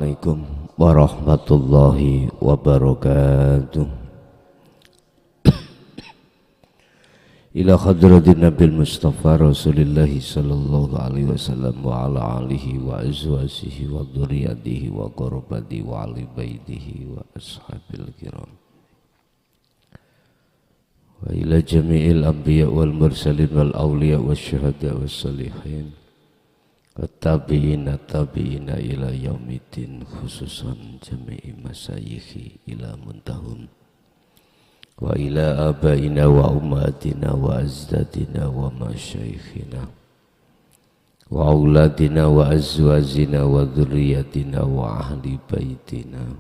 Assalamualaikum warahmatullahi wabarakatuh. Ila hadratin Nabil Mustafa Rasulillahi sallallahu alaihi wasallam wa ala alihi wa azwajihi wa dzurriyyatihi wa qurabatihi wa ali baitihi wa ashabil kiram. Wa ila jami'il anbiya wal mursalin wal awliya wasyuhada was salihin. Tabi'ina ila yaumiddin, khususan jami'i masayikhi ila muntahum wa ila abaina wa ummatina wa azdadina wa masyayikhina wa auladina wa azwazina wa dhurriyyatina wa ahli baitina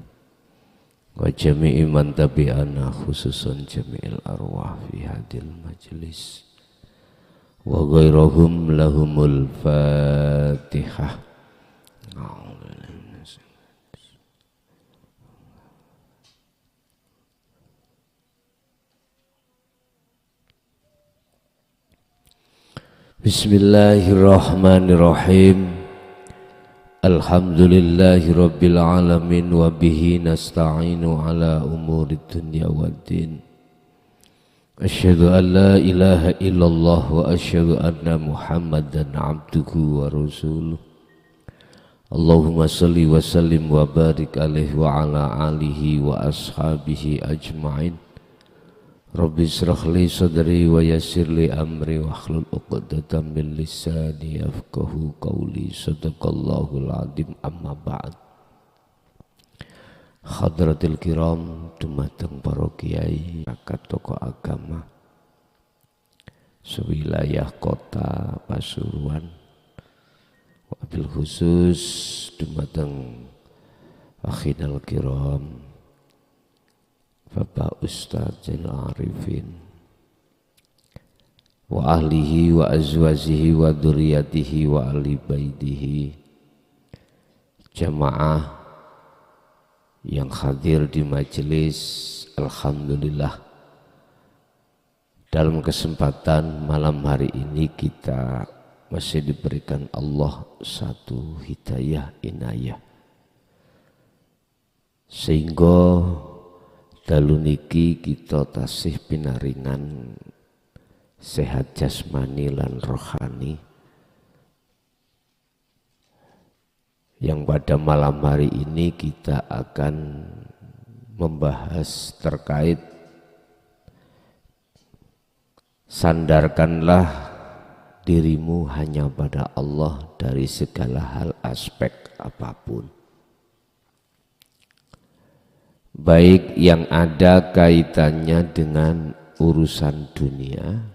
wa jami'i man tabi'ana, khususan jami'il arwah fi hadil majlis wa ghairahum lahumul fatihah. Bismillahirrahmanirrahim. Alhamdulillahi rabbil alamin wa bihi nasta'inu ala umuri dunya waddin. Asyhadu an la ilaha illallah wa asyhadu anna Muhammadan abduhu wa rasuluh. Allahumma salli wa sallim wa barik alaihi wa ala alihi wa ashabihi ajma'in. Rabbi israh li sadri wa yassir li amri wa hlul 'uqdatam min lisani yafqahu qawli. Sadaqallahul azim. Amma ba'd. Hadratil kiram, dumateng para kiai, akad tokoh agama sewilayah kota Pasuruan, wabil khusus dumateng akhinal kiram Bapak Ustadz Zainal Arifin wa ahlihi wa azwajihi wa dzurriyyatihi wa ali baitihi, jamaah yang hadir di majelis. Alhamdulillah, dalam kesempatan malam hari ini kita masih diberikan Allah satu hidayah inayah, sehingga dalu niki kita tasih pinaringan sehat jasmani lan rohani, yang pada malam hari ini kita akan membahas terkait sandarkanlah dirimu hanya pada Allah dari segala hal aspek apapun, baik yang ada kaitannya dengan urusan dunia,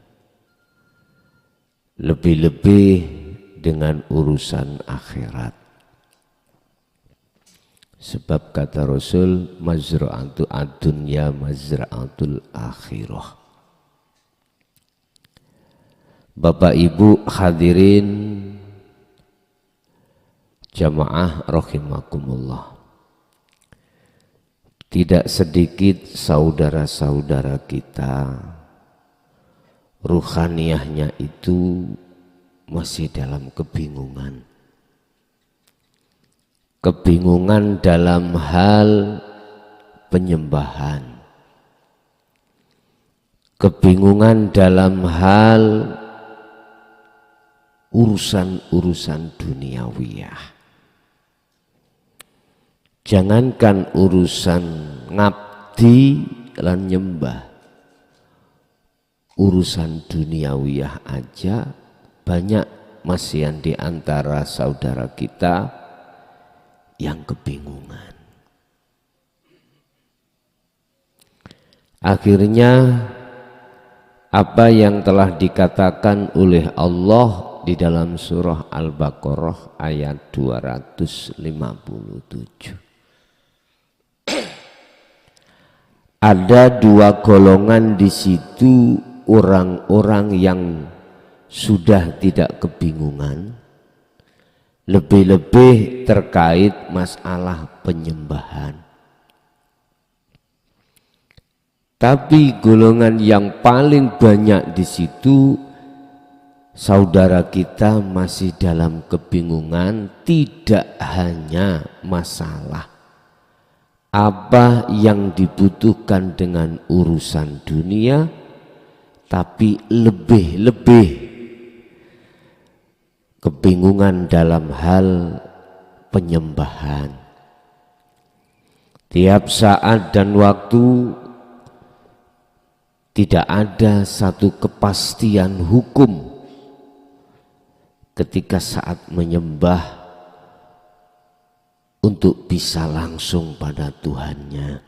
lebih-lebih dengan urusan akhirat. Sebab kata Rasul, mazra'atu ad-dunya mazra'atul akhirah. Bapak Ibu hadirin jamaah rahimakumullah, tidak sedikit saudara-saudara kita ruhaniyahnya itu masih dalam kebingungan. Kebingungan dalam hal penyembahan, kebingungan dalam hal urusan-urusan duniawiyah. Jangankan urusan ngabdi lan nyembah, urusan duniawiyah aja banyak masih yang diantara saudara kita yang kebingungan. Akhirnya apa yang telah dikatakan oleh Allah di dalam surah Al-Baqarah ayat 257, ada dua golongan di situ, orang-orang yang sudah tidak kebingungan, lebih-lebih terkait masalah penyembahan. Tapi golongan yang paling banyak di situ saudara kita masih dalam kebingungan, tidak hanya masalah apa yang dibutuhkan dengan urusan dunia, tapi lebih-lebih kebingungan dalam hal penyembahan. Tiap saat dan waktu tidak ada satu kepastian hukum ketika saat menyembah untuk bisa langsung pada Tuhannya.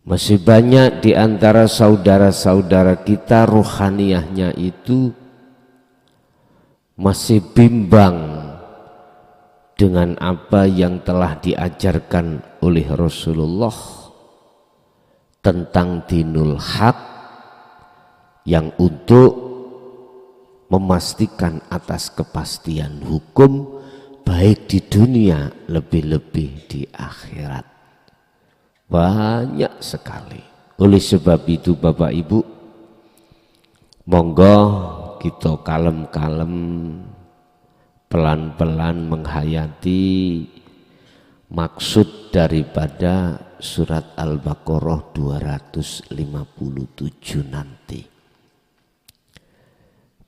Masih banyak di antara saudara-saudara kita rohaniyahnya itu masih bimbang dengan apa yang telah diajarkan oleh Rasulullah tentang dinul haq, yang untuk memastikan atas kepastian hukum baik di dunia lebih-lebih di akhirat. Banyak sekali. Oleh sebab itu Bapak Ibu, monggo kita kalem-kalem, pelan-pelan menghayati maksud daripada surat Al-Baqarah 257 nanti.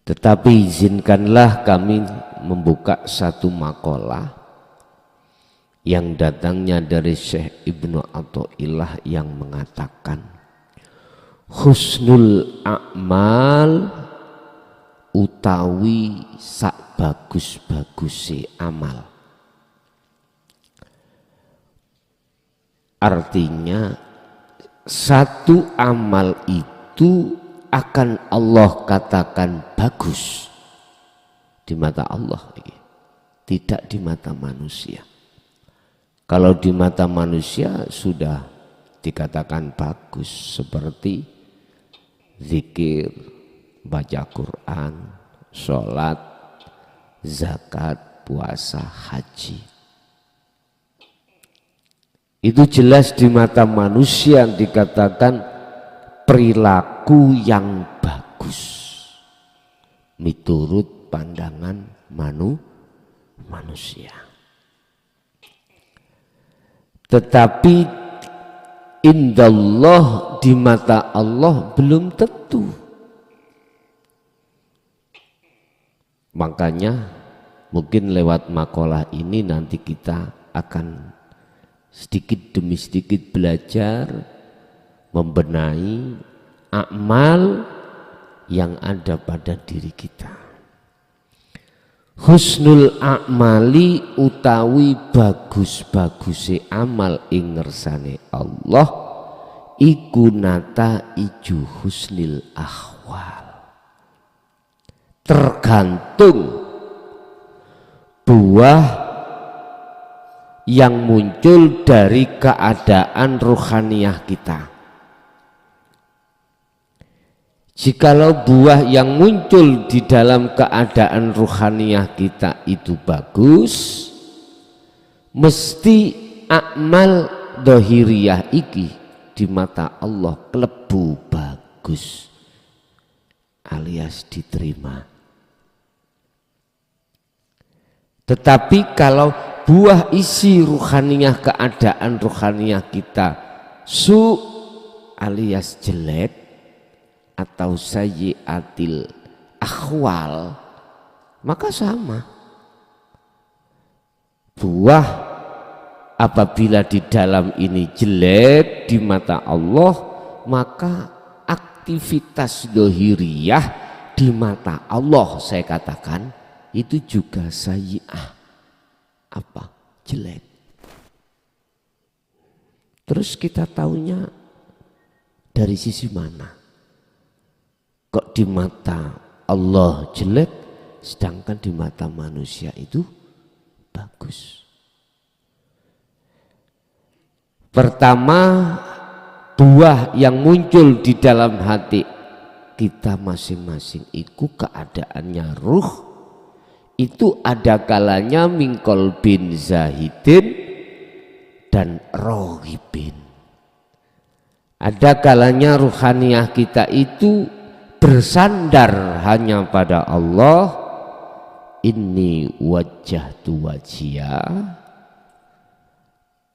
Tetapi izinkanlah kami membuka satu makalah yang datangnya dari Syekh Ibnu Athaillah yang mengatakan, husnul a'mal utawi sak bagus-bagusi amal. Artinya satu amal itu akan Allah katakan bagus di mata Allah, tidak di mata manusia. Kalau di mata manusia sudah dikatakan bagus, seperti zikir, baca Quran, sholat, zakat, puasa, haji. Itu jelas di mata manusia dikatakan perilaku yang bagus miturut pandangan manusia. Tetapi indallah, di mata Allah belum tentu. Makanya mungkin lewat makalah ini nanti kita akan sedikit demi sedikit belajar membenahi amal yang ada pada diri kita. Husnul a'mali utawi bagus-bagusi amal ing ngersane Allah iku nata iju husnil ahwal. Tergantung buah yang muncul dari keadaan rohaniyah kita. Jikalau buah yang muncul di dalam keadaan rohaniyah kita itu bagus, mesti amal dohiriyah iki di mata Allah klebu bagus alias diterima. Tetapi kalau buah isi rohaniyah, keadaan rohaniyah kita su alias jelek atau sayyiatil akhwal, maka sama. Buah apabila di dalam ini jelek di mata Allah, maka aktivitas dohiriyah di mata Allah, saya katakan itu juga sayyi'ah, apa? Jelek. Terus kita tahunya dari sisi mana? Kok di mata Allah jelek, sedangkan di mata manusia itu bagus? Pertama, buah yang muncul di dalam hati kita masing-masing itu keadaannya ruh, itu ada kalanya mingkol bin zahidin dan rohibin. Ada kalanya ruhaniyah kita itu bersandar hanya pada Allah, inni wajjahtu wajhiya,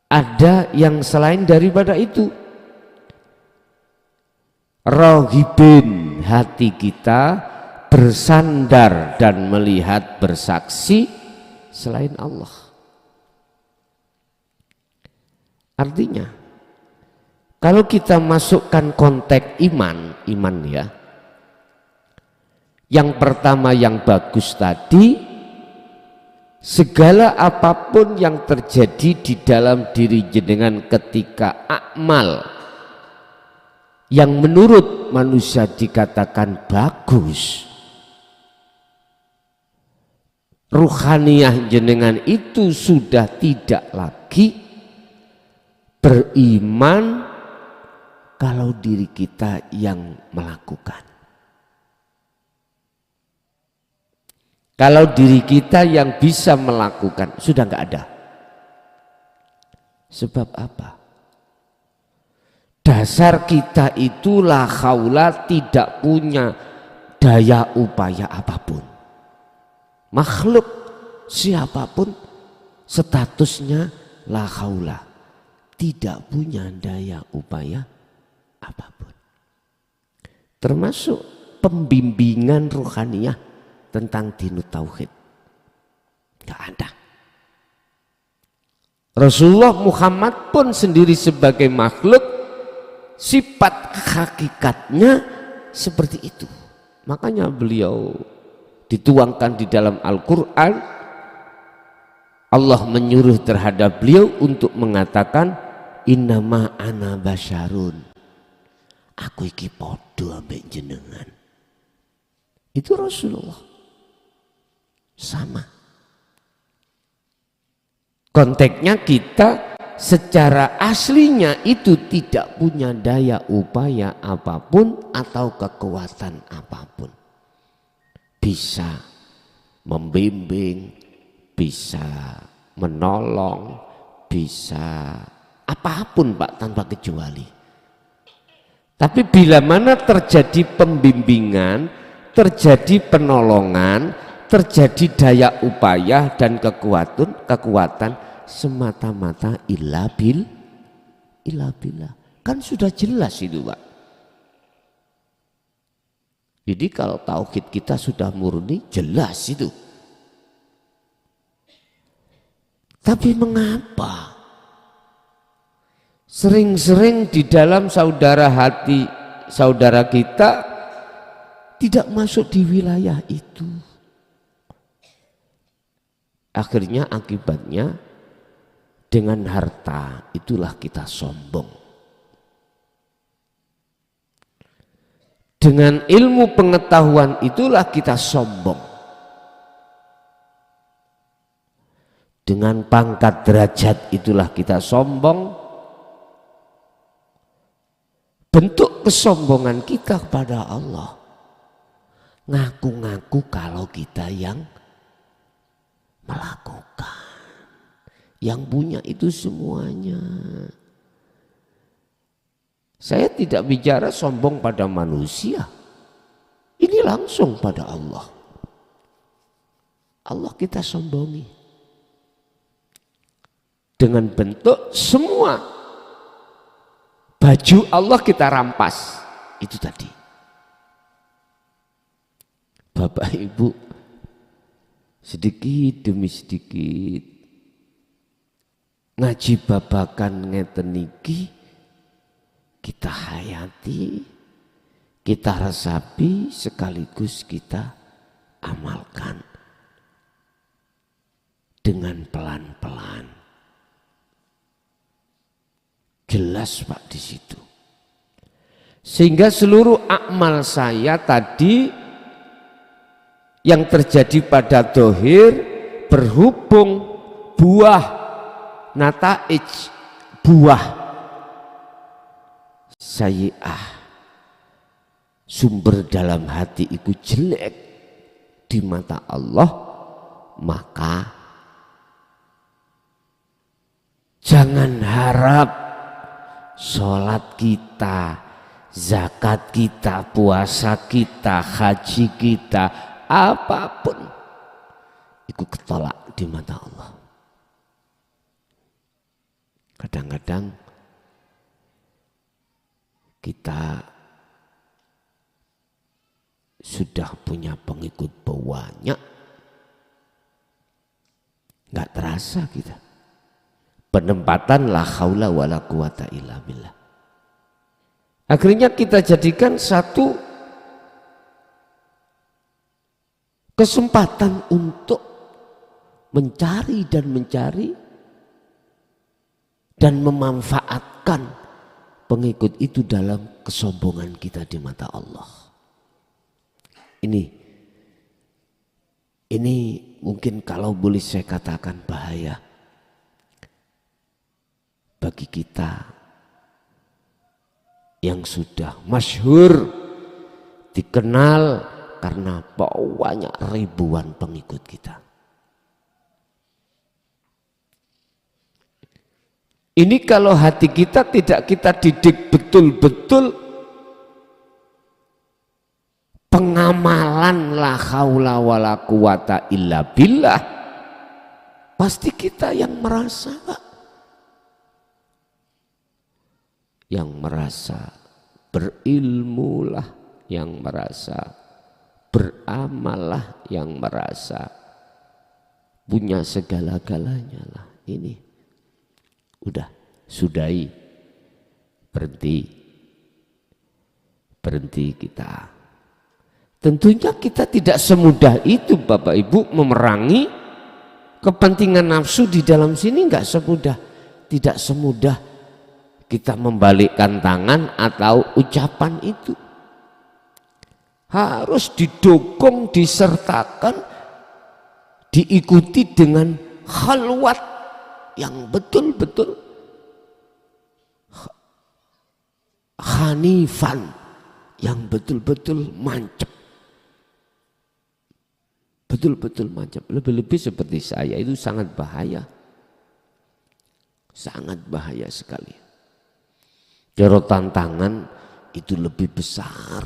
ada yang selain daripada itu. Rohibin, hati kita bersandar dan melihat bersaksi selain Allah. Artinya kalau kita masukkan konteks iman ya, yang pertama yang bagus tadi, segala apapun yang terjadi di dalam diri jenengan ketika amal yang menurut manusia dikatakan bagus, ruhaniyah jenengan itu sudah tidak lagi beriman kalau diri kita yang melakukan. Kalau diri kita yang bisa melakukan, sudah nggak ada. Sebab apa? Dasar kita itu la haula, tidak punya daya upaya apapun. Makhluk siapapun statusnya la haula, tidak punya daya upaya apapun. Termasuk pembimbingan ruhaniyah tentang dinut tauhid, nggak ada. Rasulullah Muhammad pun sendiri sebagai makhluk, sifat hakikatnya seperti itu. Makanya beliau dituangkan di dalam Al-Quran, Allah menyuruh terhadap beliau untuk mengatakan innama ana basyarun, aku iki podo ambek jenengan. Itu Rasulullah sama. Konteksnya kita secara aslinya itu tidak punya daya upaya apapun atau kekuatan apapun. Bisa membimbing, bisa menolong, bisa apapun Pak, tanpa kecuali. Tapi bila mana terjadi pembimbingan, terjadi penolongan, terjadi daya upaya dan kekuatan semata-mata illa billah. Kan sudah jelas itu Pak. Jadi kalau tauhid kita sudah murni, jelas itu. Tapi mengapa sering-sering di dalam saudara hati saudara kita tidak masuk di wilayah itu? Akhirnya akibatnya dengan harta itulah kita sombong. Dengan ilmu pengetahuan itulah kita sombong. Dengan pangkat derajat itulah kita sombong. Bentuk kesombongan kita kepada Allah, ngaku-ngaku kalau kita yang melakukan, yang punya itu semuanya. Saya tidak bicara sombong pada manusia, ini langsung pada Allah. Allah kita sombongi dengan bentuk semua baju Allah kita rampas. Itu tadi Bapak Ibu, sedikit demi sedikit ngaji babakan ngeten niki kita hayati, kita resapi, sekaligus kita amalkan dengan pelan-pelan. Jelas Pak di situ. Sehingga seluruh amal saya tadi yang terjadi pada dohir berhubung buah nataij, buah sayyi'ah, sumber dalam hati itu jelek di mata Allah, maka jangan harap sholat kita, zakat kita, puasa kita, haji kita, apapun itu ketolak di mata Allah. Kadang-kadang kita sudah punya pengikut banyak, nggak terasa kita. Penempatan la haula wala quwata illa billah. Akhirnya kita jadikan satu kesempatan untuk mencari dan memanfaatkan pengikut itu dalam kesombongan kita di mata Allah. Ini mungkin kalau boleh saya katakan bahaya bagi kita yang sudah masyhur, dikenal karena banyak ribuan pengikut kita. Ini kalau hati kita tidak kita didik betul-betul pengamalan la haula wala quwata illa billah, pasti kita yang merasa berilmulah, yang merasa beramallah, yang merasa punya segala-galanya lah. Ini udah sudahi, berhenti kita. Tentunya kita tidak semudah itu Bapak Ibu memerangi kepentingan nafsu di dalam sini, tidak semudah kita membalikkan tangan atau ucapan itu. Harus didukung, disertakan, diikuti dengan khalwat yang betul-betul hanifan, yang betul-betul mancep. Betul-betul mancep. Lebih-lebih seperti saya itu sangat bahaya. Sangat bahaya sekali. Jarotan tangan itu lebih besar,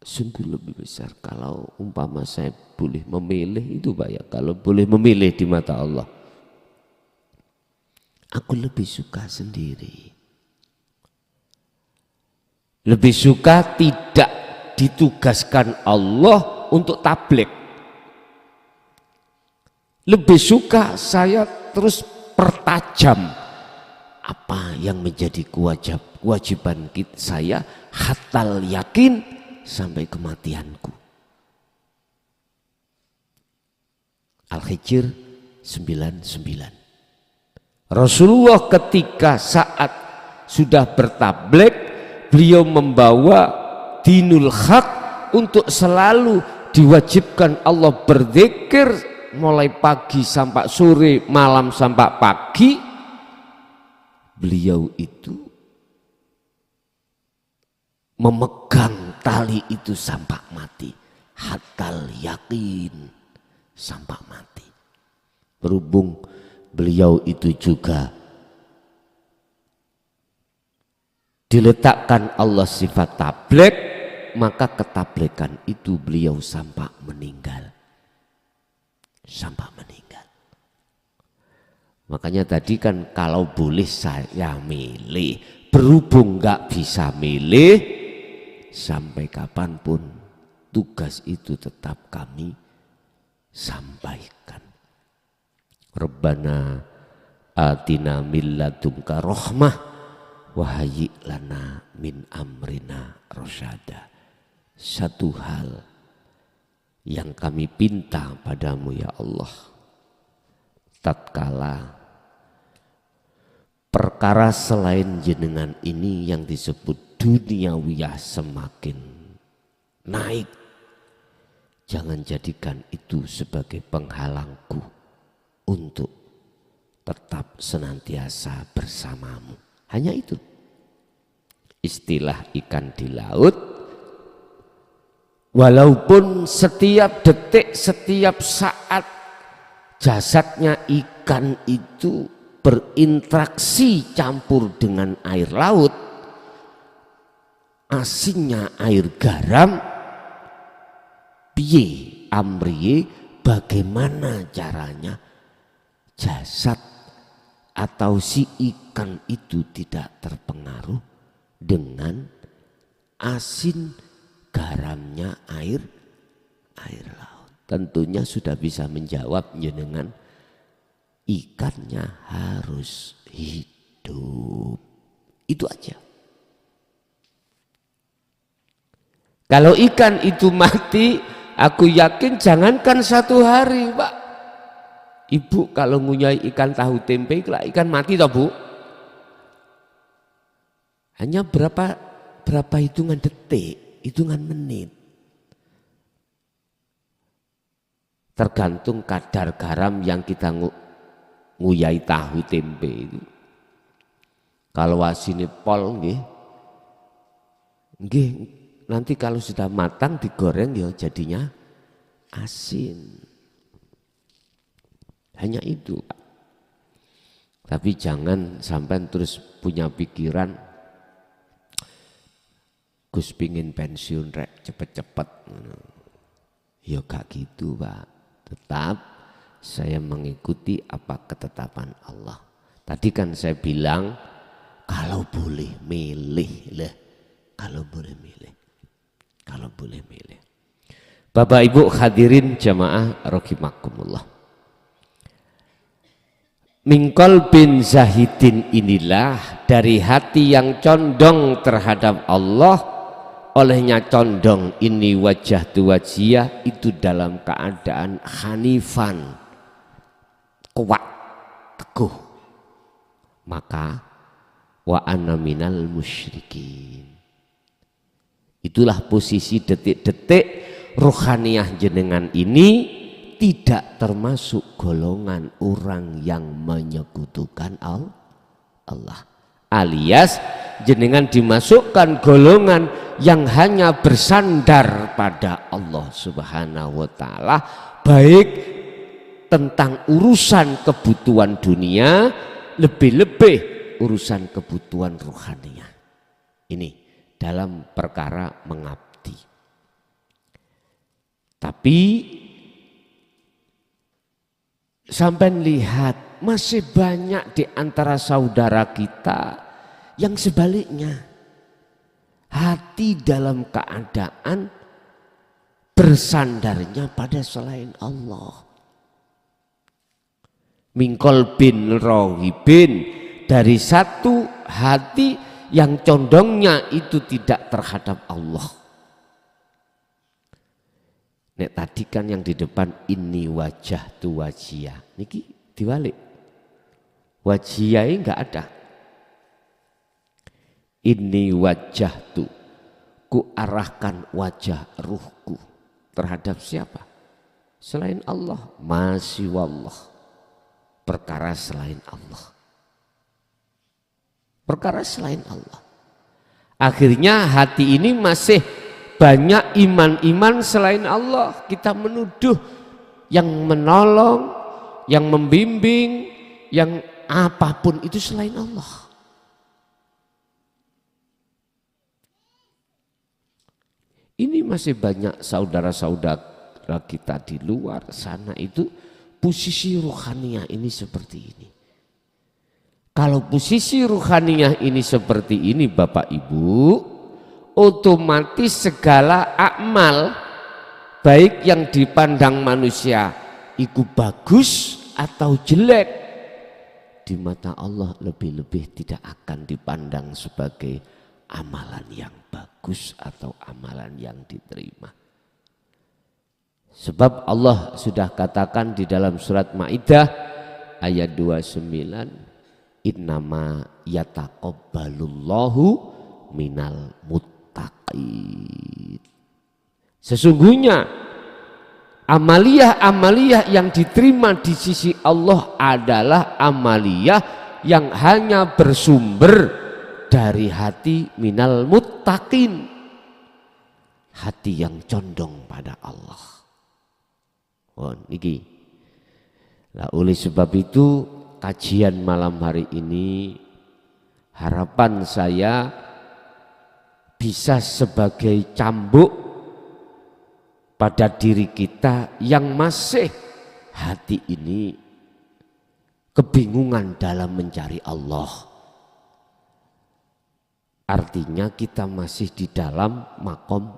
sungguh lebih besar. Kalau umpama saya boleh memilih itu Pak ya, kalau boleh memilih di mata Allah, aku lebih suka sendiri. Lebih suka tidak ditugaskan Allah untuk tabligh. Lebih suka saya terus pertajam apa yang menjadi kewajiban saya hatal yakin sampai kematianku. Al-Hijr 99. Rasulullah ketika saat sudah bertabligh, beliau membawa dinul haq untuk selalu diwajibkan Allah berzikir mulai pagi sampai sore, malam sampai pagi. Beliau itu memegang tali itu sampai mati, hatal yakin sampai mati. Berhubung beliau itu juga diletakkan Allah sifat tabligh, maka ketablighan itu beliau sampai meninggal. Makanya tadi kan kalau boleh saya milih, berhubung nggak bisa milih, sampai kapanpun tugas itu tetap kami sampaikan. Rabbana atina min ladunka rahmah wa hayyi lana min amrina rasyada. Satu hal yang kami pinta padamu ya Allah, tatkala perkara selain jenengan ini yang disebut duniawiyah semakin naik, jangan jadikan itu sebagai penghalangku untuk tetap senantiasa bersamamu. Hanya itu. Istilah ikan di laut, walaupun setiap detik, setiap saat jasadnya ikan itu berinteraksi campur dengan air laut, asinnya air garam, piye amriye, bagaimana caranya jasad atau si ikan itu tidak terpengaruh dengan asin garamnya air laut. Tentunya sudah bisa menjawab jenengan, ikannya harus hidup. Itu aja. Kalau ikan itu mati, aku yakin jangankan 1 hari, Pak. Ibu kalau ngunyai ikan tahu tempe, ikan mati toh, Bu? Hanya berapa hitungan detik, hitungan menit. Tergantung kadar garam yang kita nguyai tahu tempe itu. Kalau asine pol nggih nanti kalau sudah matang digoreng ya jadinya asin. Hanya itu, Pak. Tapi jangan sampai terus punya pikiran Gus pingin pensiun rek cepet-cepet. Ya gak gitu, Pak. Tetap saya mengikuti apa ketetapan Allah. Tadi kan saya bilang kalau boleh milih lah, kalau boleh milih. Bapak Ibu hadirin jamaah rahimakumullah. Mingkol bin Zahidin inilah dari hati yang condong terhadap Allah, olehnya condong ini wajah tu wajiyah itu dalam keadaan hanifan, kuat, teguh. Maka wa ana minal musyrikin. Itulah posisi detik-detik ruhaniyah jenengan ini tidak termasuk golongan orang yang menyekutukan Allah. Alias jenengan dimasukkan golongan yang hanya bersandar pada Allah Subhanahu wa taala, baik tentang urusan kebutuhan dunia, lebih-lebih urusan kebutuhan ruhaniyah. Ini dalam perkara mengabdi. Tapi sampai lihat masih banyak di antara saudara kita yang sebaliknya, hati dalam keadaan bersandarnya pada selain Allah. Mingkol bin rohibin, dari satu hati yang condongnya itu tidak terhadap Allah. Nek tadi kan yang di depan ini wajah tu wajiyah, niki diwalik. Wajiyah ini enggak ada. Ini wajah tu, ku arahkan wajah ruhku terhadap siapa? Selain Allah, masih wallah. Perkara selain Allah. Perkara selain Allah. Akhirnya hati ini masih banyak iman-iman selain Allah. Kita menuduh yang menolong, yang membimbing, yang apapun itu selain Allah. Ini masih banyak saudara-saudara kita di luar sana itu posisi ruhaniyah ini seperti ini. Kalau posisi ruhaniyah ini seperti ini Bapak Ibu, otomatis segala amal baik yang dipandang manusia itu bagus atau jelek, di mata Allah lebih-lebih tidak akan dipandang sebagai amalan yang bagus atau amalan yang diterima. Sebab Allah sudah katakan di dalam surat Maidah ayat 29, innama yataqabbalullahu minal muttaqin. Sesungguhnya amaliyah-amaliyah yang diterima di sisi Allah adalah amaliyah yang hanya bersumber dari hati minal muttaqin, hati yang condong pada Allah. Oh, niki. Nah, oleh sebab itu kajian malam hari ini harapan saya bisa sebagai cambuk pada diri kita yang masih hati ini kebingungan dalam mencari Allah. Artinya kita masih di dalam makom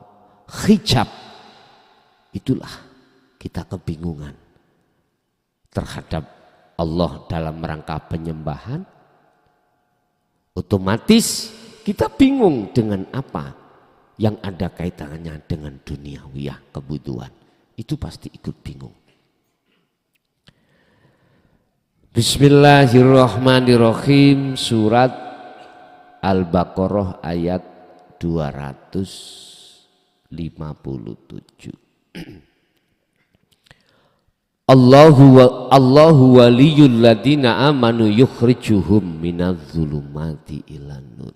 hijab. Itulah kita kebingungan terhadap Allah dalam rangka penyembahan. Otomatis kita bingung dengan apa yang ada kaitannya dengan duniawiyah kebutuhan. Itu pasti ikut bingung. Bismillahirrahmanirrahim. Surat Al-Baqarah ayat 257. Allahu waliyul ladina amanu yukhrijuhum minadz zulumati ilan nur.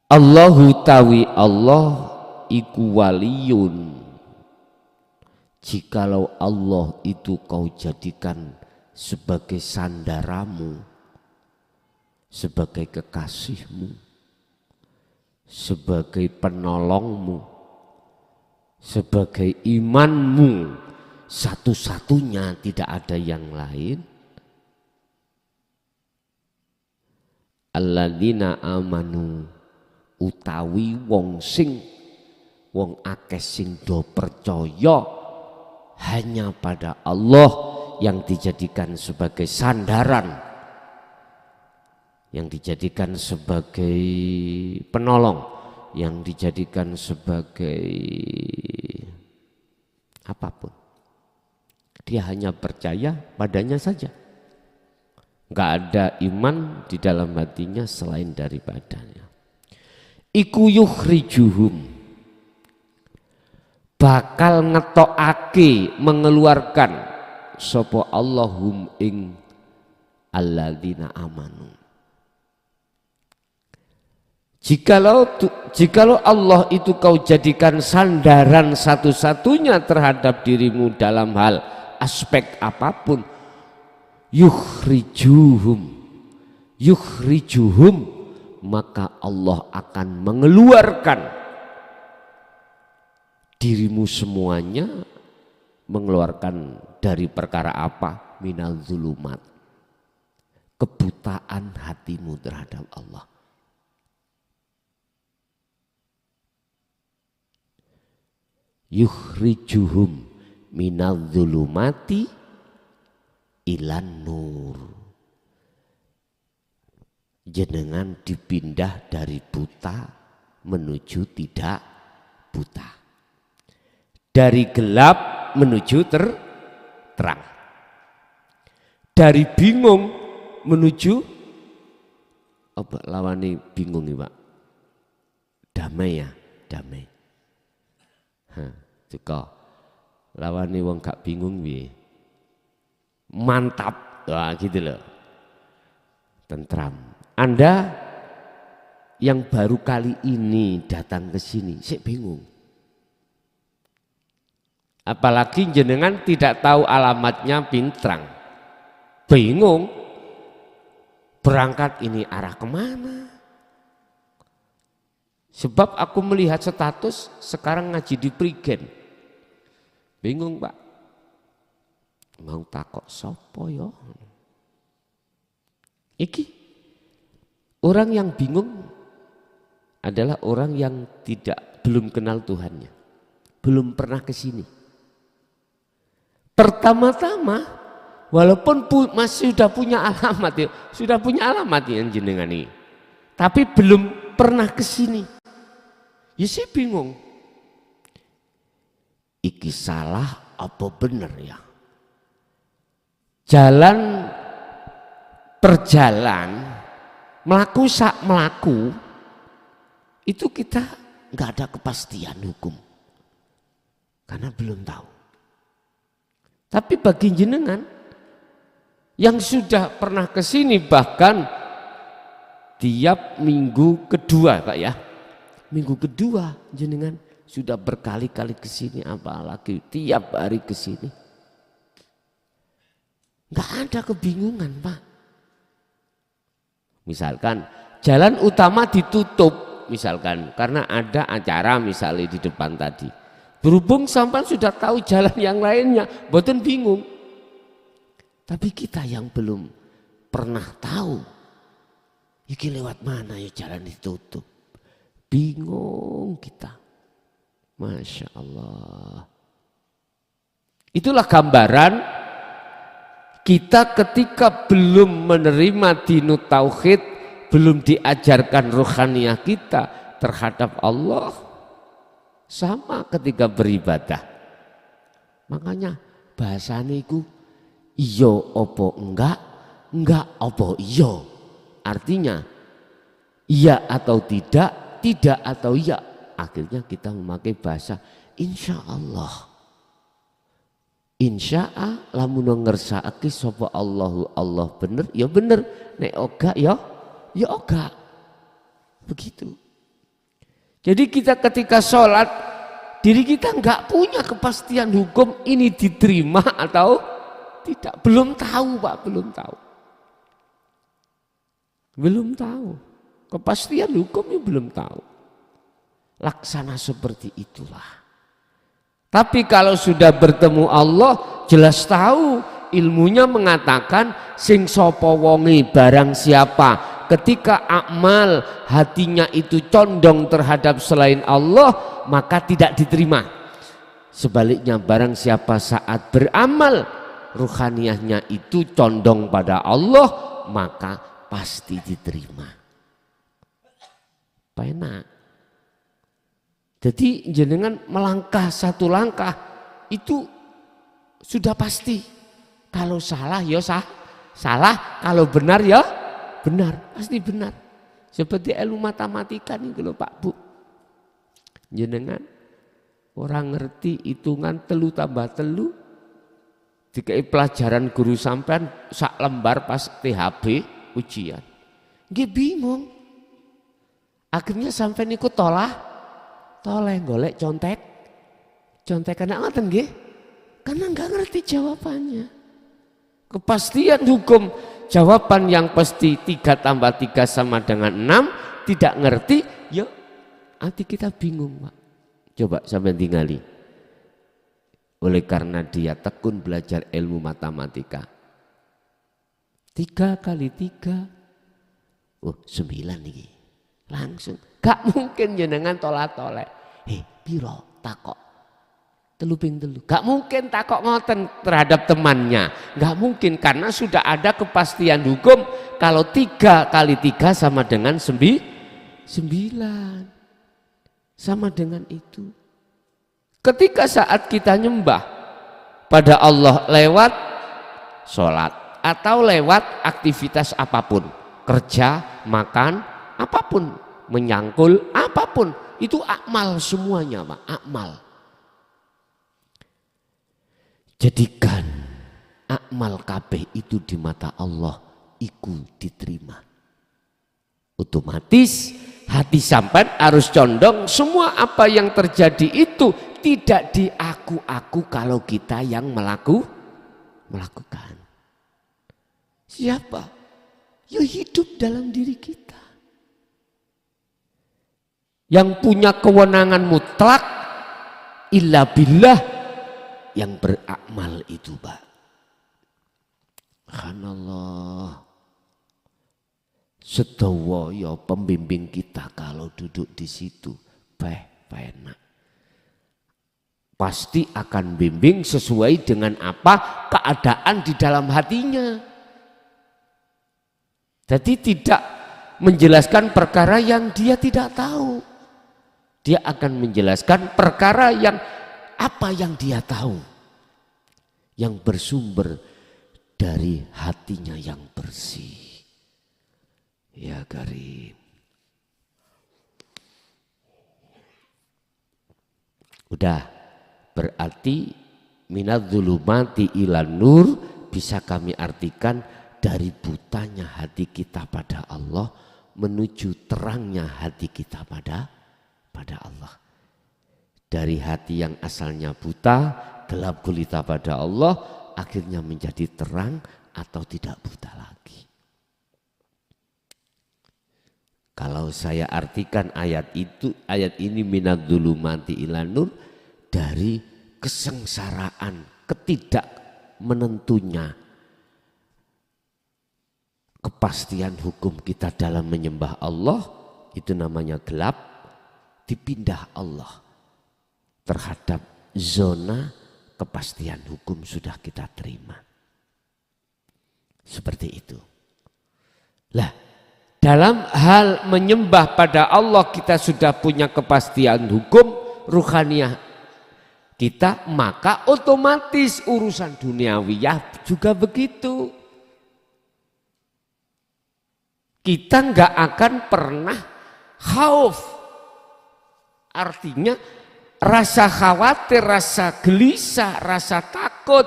Allahu tawi Allah iku waliyun. Jikalau Allah itu kau jadikan sebagai sandaramu, sebagai kekasihmu, sebagai penolongmu, sebagai imanmu, satu-satunya, tidak ada yang lain. Alladzina amanu utawi wong akeh sing do percaya hanya pada Allah yang dijadikan sebagai sandaran, yang dijadikan sebagai penolong, yang dijadikan sebagai apapun. Dia hanya percaya padanya saja. Enggak ada iman di dalam hatinya selain daripadanya. Iku yukhrijuhum, bakal ngetokake, mengeluarkan sapa Allahum ing alladzina amanu. Jikalau Allah itu kau jadikan sandaran satu-satunya terhadap dirimu dalam hal aspek apapun, yukhrijuhum, maka Allah akan mengeluarkan dirimu semuanya. Mengeluarkan dari perkara apa? Minal zulumat, kebutaan hatimu terhadap Allah. Yukhrijuhum minal zulumati ilan nur. Jenengan dipindah dari buta menuju tidak buta, dari gelap menuju terang, dari bingung menuju apa lawane bingung nih Pak? Damai ya, damai. Juga lawane wong gak bingung piye? Mantap, wah gitu loh. Tentram. Anda yang baru kali ini datang ke sini, saya bingung. Apalagi jenengan tidak tahu alamatnya Pintrang. Bingung. Berangkat ini arah kemana? Sebab aku melihat status sekarang ngaji di Prigen. Bingung Pak. Mau takok sopo yo? Iki orang yang bingung adalah orang yang belum kenal Tuhannya, belum pernah ke sini. Pertama-tama, walaupun masih sudah punya alamat ya, jenengan ini, tapi belum pernah ke sini. Ya saya bingung. Iki salah apa bener ya? Jalan perjalan melaku sak melaku itu kita nggak ada kepastian hukum karena belum tahu. Tapi bagi jenengan yang sudah pernah ke sini bahkan tiap minggu kedua Pak ya, minggu kedua jenengan sudah berkali-kali ke sini, apalagi tiap hari ke sini, nggak ada kebingungan Pak. Misalkan jalan utama ditutup misalkan karena ada acara misalnya di depan tadi. Berhubung sampai sudah tahu jalan yang lainnya, mboten bingung. Tapi kita yang belum pernah tahu, iki lewat mana ya jalan ditutup. Bingung kita. Masya Allah. Itulah gambaran kita ketika belum menerima dinut tauhid, belum diajarkan ruhaniyah kita terhadap Allah. Sama ketika beribadah. Makanya bahasanya itu iyo opo enggak opo iyo. Artinya iya atau tidak, tidak atau iya. Akhirnya kita memakai bahasa insya Allah. Insya'a lamun ngersakake sapa Allahu Allah bener ya bener, nek oga ya oga. Begitu. Jadi kita ketika sholat, diri kita nggak punya kepastian hukum ini diterima atau tidak. Belum tahu Pak, belum tahu. Belum tahu. Kepastian hukumnya belum tahu. Laksana seperti itulah. Tapi kalau sudah bertemu Allah, jelas tahu ilmunya mengatakan sing sapa wonge barang siapa ketika amal hatinya itu condong terhadap selain Allah, maka tidak diterima. Sebaliknya barang siapa saat beramal ruhaniyahnya itu condong pada Allah, maka pasti diterima. Enak. Jadi jenengan melangkah satu langkah itu sudah pasti. Kalau salah ya salah, kalau benar ya benar, pasti benar. Seperti ilmu matematika nih kalau Pak Bu. Jenengan orang ngerti hitungan telu tambah telu, dikai pelajaran guru sampean sak lembar pas THB ujian. Nggih bingung. Akhirnya sampean ikut toleh golek contek anak ngoten nggih. Karena enggak ngerti jawabannya. Kepastian hukum jawaban yang pasti 3 tambah 3 sama dengan 6 tidak ngerti, ya hati kita bingung Pak. Coba sampai tinggali. Oleh karena dia tekun belajar ilmu matematika. 3 kali 3, 9 nih. Langsung. Gak mungkin jenengan tolak-tolak. Piro takok. Teluping telu. Gak mungkin takok ngoten terhadap temannya. Gak mungkin karena sudah ada kepastian hukum kalau 3 kali 3 sama dengan 9. Sama dengan itu. Ketika saat kita nyembah pada Allah lewat sholat atau lewat aktivitas apapun, kerja, makan, apapun, menyangkul, apapun, itu akmal semuanya Pak, akmal. Jadikan akmal kabeh itu di mata Allah iku diterima. Otomatis hati sampean harus condong semua apa yang terjadi itu tidak diaku-aku kalau kita yang melakukan. Siapa? Ya hidup dalam diri kita. Yang punya kewenangan mutlak illa billah yang berakmal itu Pak. Subhanallah. Sedawa ya pembimbing kita kalau duduk di situ enak. Pasti akan bimbing sesuai dengan apa keadaan di dalam hatinya. Jadi tidak menjelaskan perkara yang dia tidak tahu. Dia akan menjelaskan perkara yang apa yang dia tahu. Yang bersumber dari hatinya yang bersih. Ya Karim. Udah, berarti minadz-dzulumati ilan nur bisa kami artikan dari butanya hati kita pada Allah menuju terangnya hati kita pada Allah. Dari hati yang asalnya buta, gelap gulita pada Allah, akhirnya menjadi terang atau tidak buta lagi. Kalau saya artikan ayat ini minadz zulumati ilan nur, dari kesengsaraan, ketidak menentunya kepastian hukum kita dalam menyembah Allah, itu namanya gelap, dipindah Allah terhadap zona kepastian hukum sudah kita terima. Seperti itu. Lah, dalam hal menyembah pada Allah kita sudah punya kepastian hukum ruhaniyah kita, maka otomatis urusan duniawiyah juga begitu. Kita nggak akan pernah khauf. Artinya rasa khawatir, rasa gelisah, rasa takut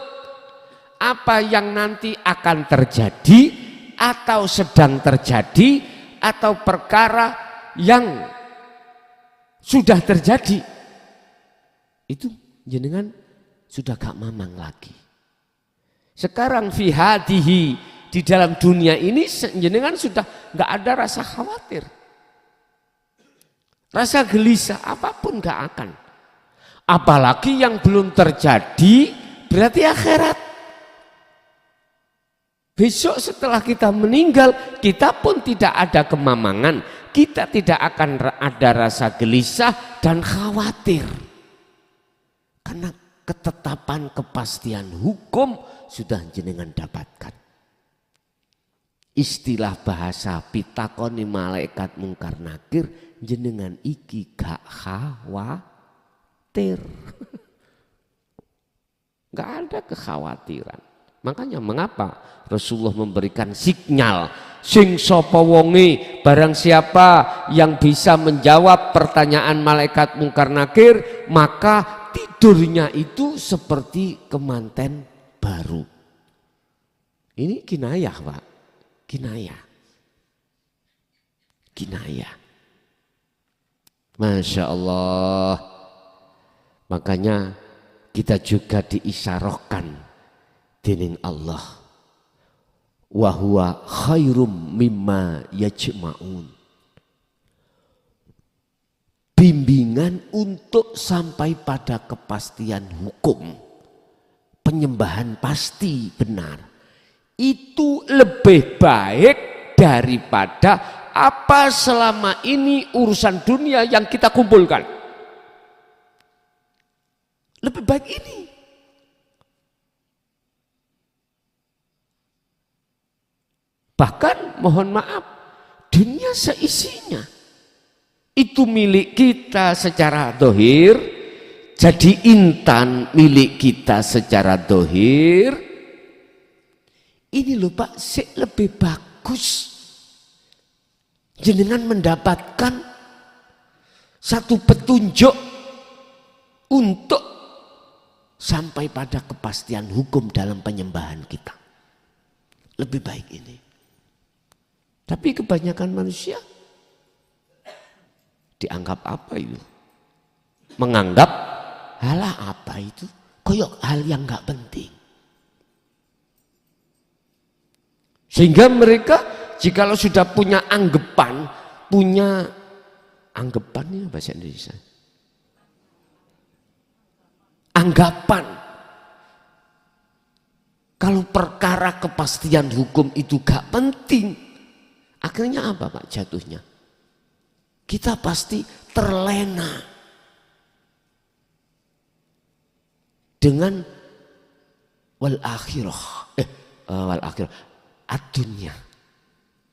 apa yang nanti akan terjadi atau sedang terjadi atau perkara yang sudah terjadi, itu jenengan sudah gak mamang lagi. Sekarang fi hadihi, di dalam dunia ini jenengan sudah gak ada rasa khawatir, rasa gelisah apapun gak akan. Apalagi yang belum terjadi berarti akhirat. Besok setelah kita meninggal, kita pun tidak ada kemamangan, kita tidak akan ada rasa gelisah dan khawatir. Karena ketetapan kepastian hukum sudah jenengan dapatkan. Istilah bahasa pitakoni malaikat mungkar nakir, jenengan iki gak khawatir. Gak ada kekhawatiran. Makanya mengapa Rasulullah memberikan sinyal, sing sapa wonge, barang siapa yang bisa menjawab pertanyaan malaikat mungkar nakir, maka tidurnya itu seperti kemanten baru. Ini kinayah, Pak. Kinayah. Masya Allah. Makanya kita juga diisyarahkan dening Allah, wa huwa khairum mimma yajma'un. Bimbingan untuk sampai pada kepastian hukum, penyembahan pasti benar, itu lebih baik daripada apa selama ini urusan dunia yang kita kumpulkan. Lebih baik ini. Bahkan mohon maaf, dunia seisinya itu milik kita secara dohir, jadi intan milik kita secara dohir. Ini loh Pak, lebih bagus jenengan mendapatkan satu petunjuk untuk sampai pada kepastian hukum dalam penyembahan kita. Lebih baik ini. Tapi kebanyakan manusia dianggap apa itu? Menganggap halah apa itu? Koyok hal yang gak penting. Sehingga mereka jikalau sudah punya anggapan ini bahasa Indonesia. Anggapan. Kalau perkara kepastian hukum itu gak penting, akhirnya apa Pak jatuhnya? Kita pasti terlena dengan wal akhirah ad-dunya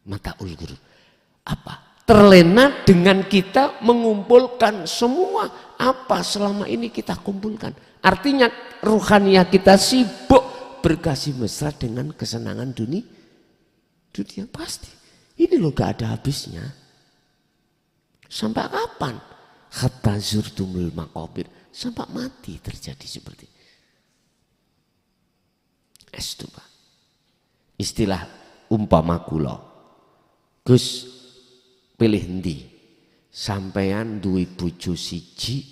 mataul ghurur. Apa? Terlena dengan kita mengumpulkan semua apa selama ini kita kumpulkan. Artinya ruhaniyah kita sibuk berkasih mesra dengan kesenangan dunia pasti. Ini loh gak ada habisnya. Sampai kapan? Hatta zurtumul maqabir. Sampai mati terjadi seperti ini. Itu Pak. Istilah umpama kula. Gus pilih ndi? Sampean duwe bojo siji,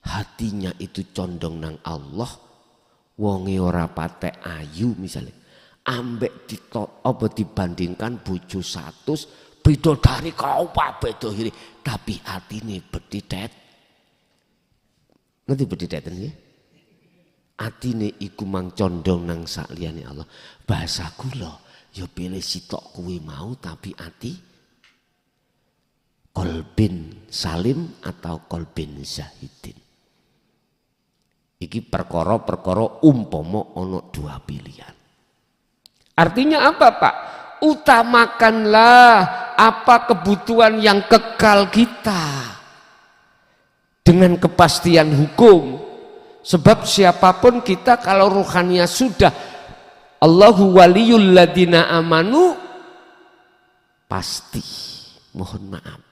hatinya itu condong nang Allah, wonge ora patek ayu misalnya. Ambek dibandingkan bojo 100, bidodari kau pape dohiri, tapi atine betitet. Ngerti betitet ini? Atine iku mang condong nang sakliyane Allah. Bahasa kula ya pilih sitok kuwi mau tapi ati kolbin salim atau kolbin zahidin. Iki perkara-perkara umpama ana dua pilihan. Artinya apa, Pak? Utamakanlah apa kebutuhan yang kekal kita dengan kepastian hukum. Sebab siapapun kita kalau ruhannya sudah Allahu waliyul ladina amanu, pasti mohon maaf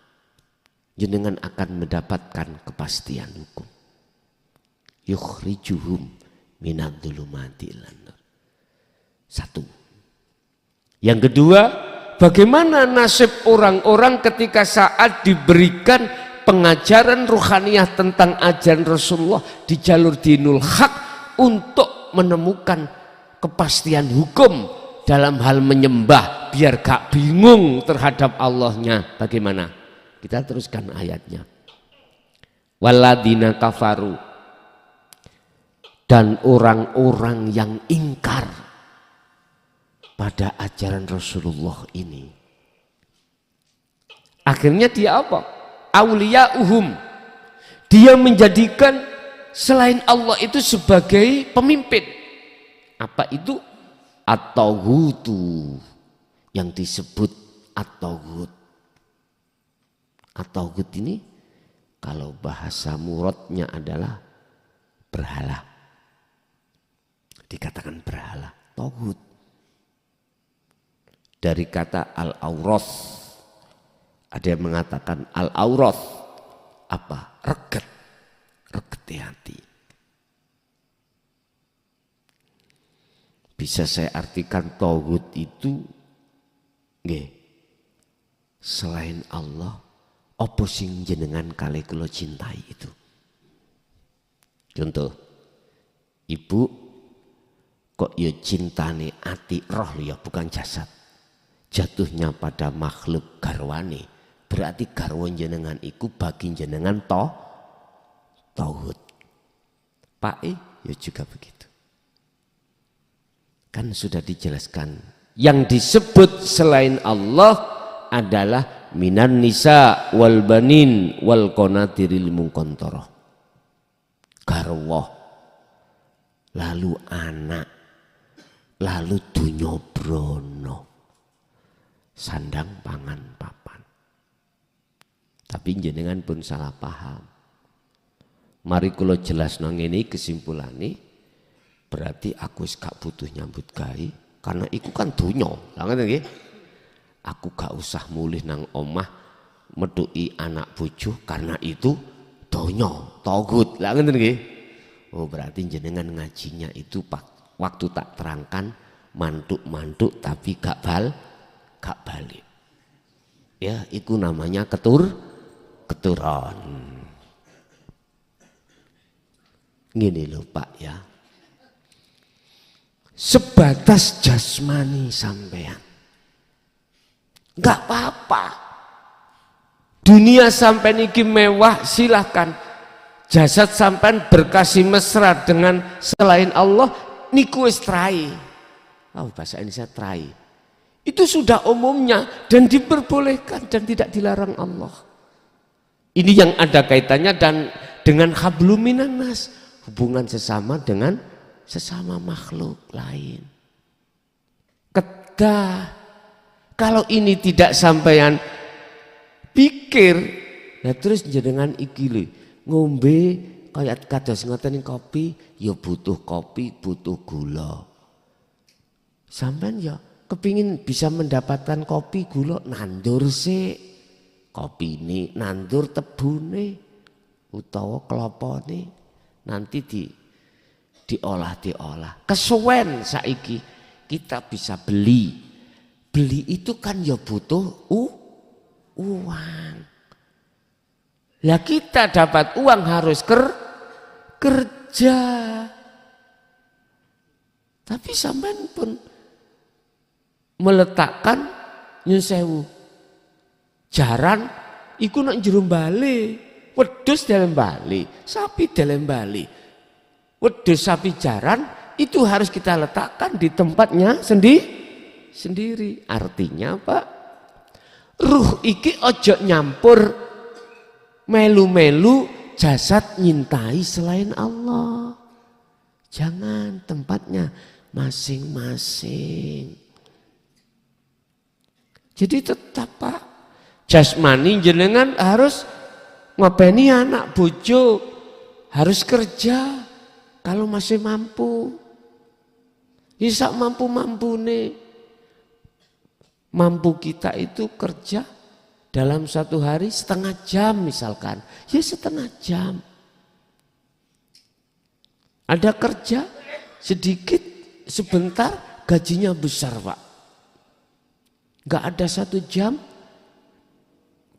jenengan akan mendapatkan kepastian hukum. Yukhrijuhum minadh-dhulumati ilan nur. Satu. Yang kedua, bagaimana nasib orang-orang ketika saat diberikan pengajaran ruhaniyah tentang ajaran Rasulullah di jalur dinul haq untuk menemukan kepastian hukum dalam hal menyembah biar gak bingung terhadap Allahnya. Bagaimana? Kita teruskan ayatnya. Waladina kafaru, dan orang-orang yang ingkar pada ajaran Rasulullah ini. Akhirnya dia apa? Auliya'uhum. Dia menjadikan selain Allah itu sebagai pemimpin. Apa itu? At-taghutu, yang disebut at-taghut. At-taghut ini kalau bahasa muradnya adalah berhala. Dikatakan berhala, taghut. Dari kata al-awrath. Ada yang mengatakan al-awrath apa? Reget. Reget hati. Bisa saya artikan taghut itu nggih. Selain Allah, apa sing jenengan kalih kula cintai itu. Contoh, ibu kok ya cintane ati roh ya bukan jasad, jatuhnya pada makhluk garwane, berarti garwan jenengan iku bagi jenengan tauhid. Pak ya juga begitu. Kan sudah dijelaskan yang disebut selain Allah adalah minan nisa wal banin wal qanatiril muqantarah, garwah, lalu anak, lalu dunya brono, sandang pangan papan. Tapi jenengan pun salah paham. Mari kula jelasno ngene kesimpulane, berarti aku wis gak butuh nyambut gawe karena iku kan dunya. Lah ngoten nggih. Aku gak usah mulih nang omah metuki anak bojo karena itu donya, taghut. Lah ngoten nggih. Oh berarti jenengan ngajinya itu waktu tak terangkan mantuk-mantuk tapi gak balik. Ya, itu namanya keturon. Gini loh Pak ya. Sebatas jasmani sampean. Gak apa-apa. Dunia sampean iki mewah silahkan. Jasad sampean berkasih mesra dengan selain Allah niku wis trai. Oh, bahasa Indonesia trai. Itu sudah umumnya dan diperbolehkan dan tidak dilarang Allah. Ini yang ada kaitannya dan dengan hablum minan nas, hubungan sesama dengan sesama makhluk lain. Kedah. Kalau ini tidak sampean pikir, nah terus jenengan iki lho ngombe kayak kados ngoten kopi, ya butuh kopi, butuh gula. Sampean ya kepingin bisa mendapatkan kopi gula nandur sik. Kopi ini nandur tebune utawa kelopone nanti diolah. Kesuwen saiki kita bisa beli. Beli itu kan ya butuh uang. Lah kita dapat uang harus kerja. Tapi sampean pun meletakkan nyun sewu Jaran iku nak jero bali, wedhus dalam bali, sapi dalam bali. Wedhus, sapi, jaran itu harus kita letakkan di tempatnya sendiri. Artinya Pak, ruh iki ojo nyampur melu-melu jasad nyintai selain Allah. Jangan, tempatnya masing-masing. Jadi tetap Pak, jasmani jenengan harus ngopeni anak bojo, harus kerja kalau masih mampu. Bisa mampu nih. Mampu kita itu kerja dalam satu hari setengah jam misalkan. Ya setengah jam. Ada kerja sedikit, sebentar, gajinya besar Pak. Gak ada 1 jam,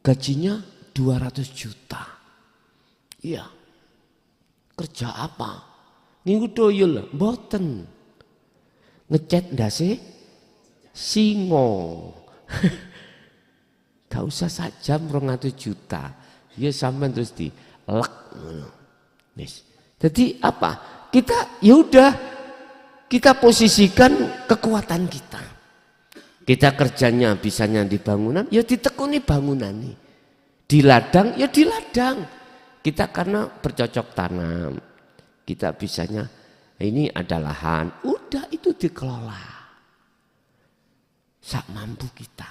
gajinya 200 juta. Iya. Kerja apa? Minggu doyol, mboten. Ngecat ndase singo. Gak usah 1 jam 200 juta. Ya sampean terus di lek. Jadi apa? Kita ya udah, kita posisikan kekuatan kita. Kita kerjanya bisanya di bangunan, ya ditekuni bangunan nih. Di ladang, ya di ladang. Kita karena bercocok tanam, kita bisanya ini ada lahan, udah itu dikelola. Sak mampu kita.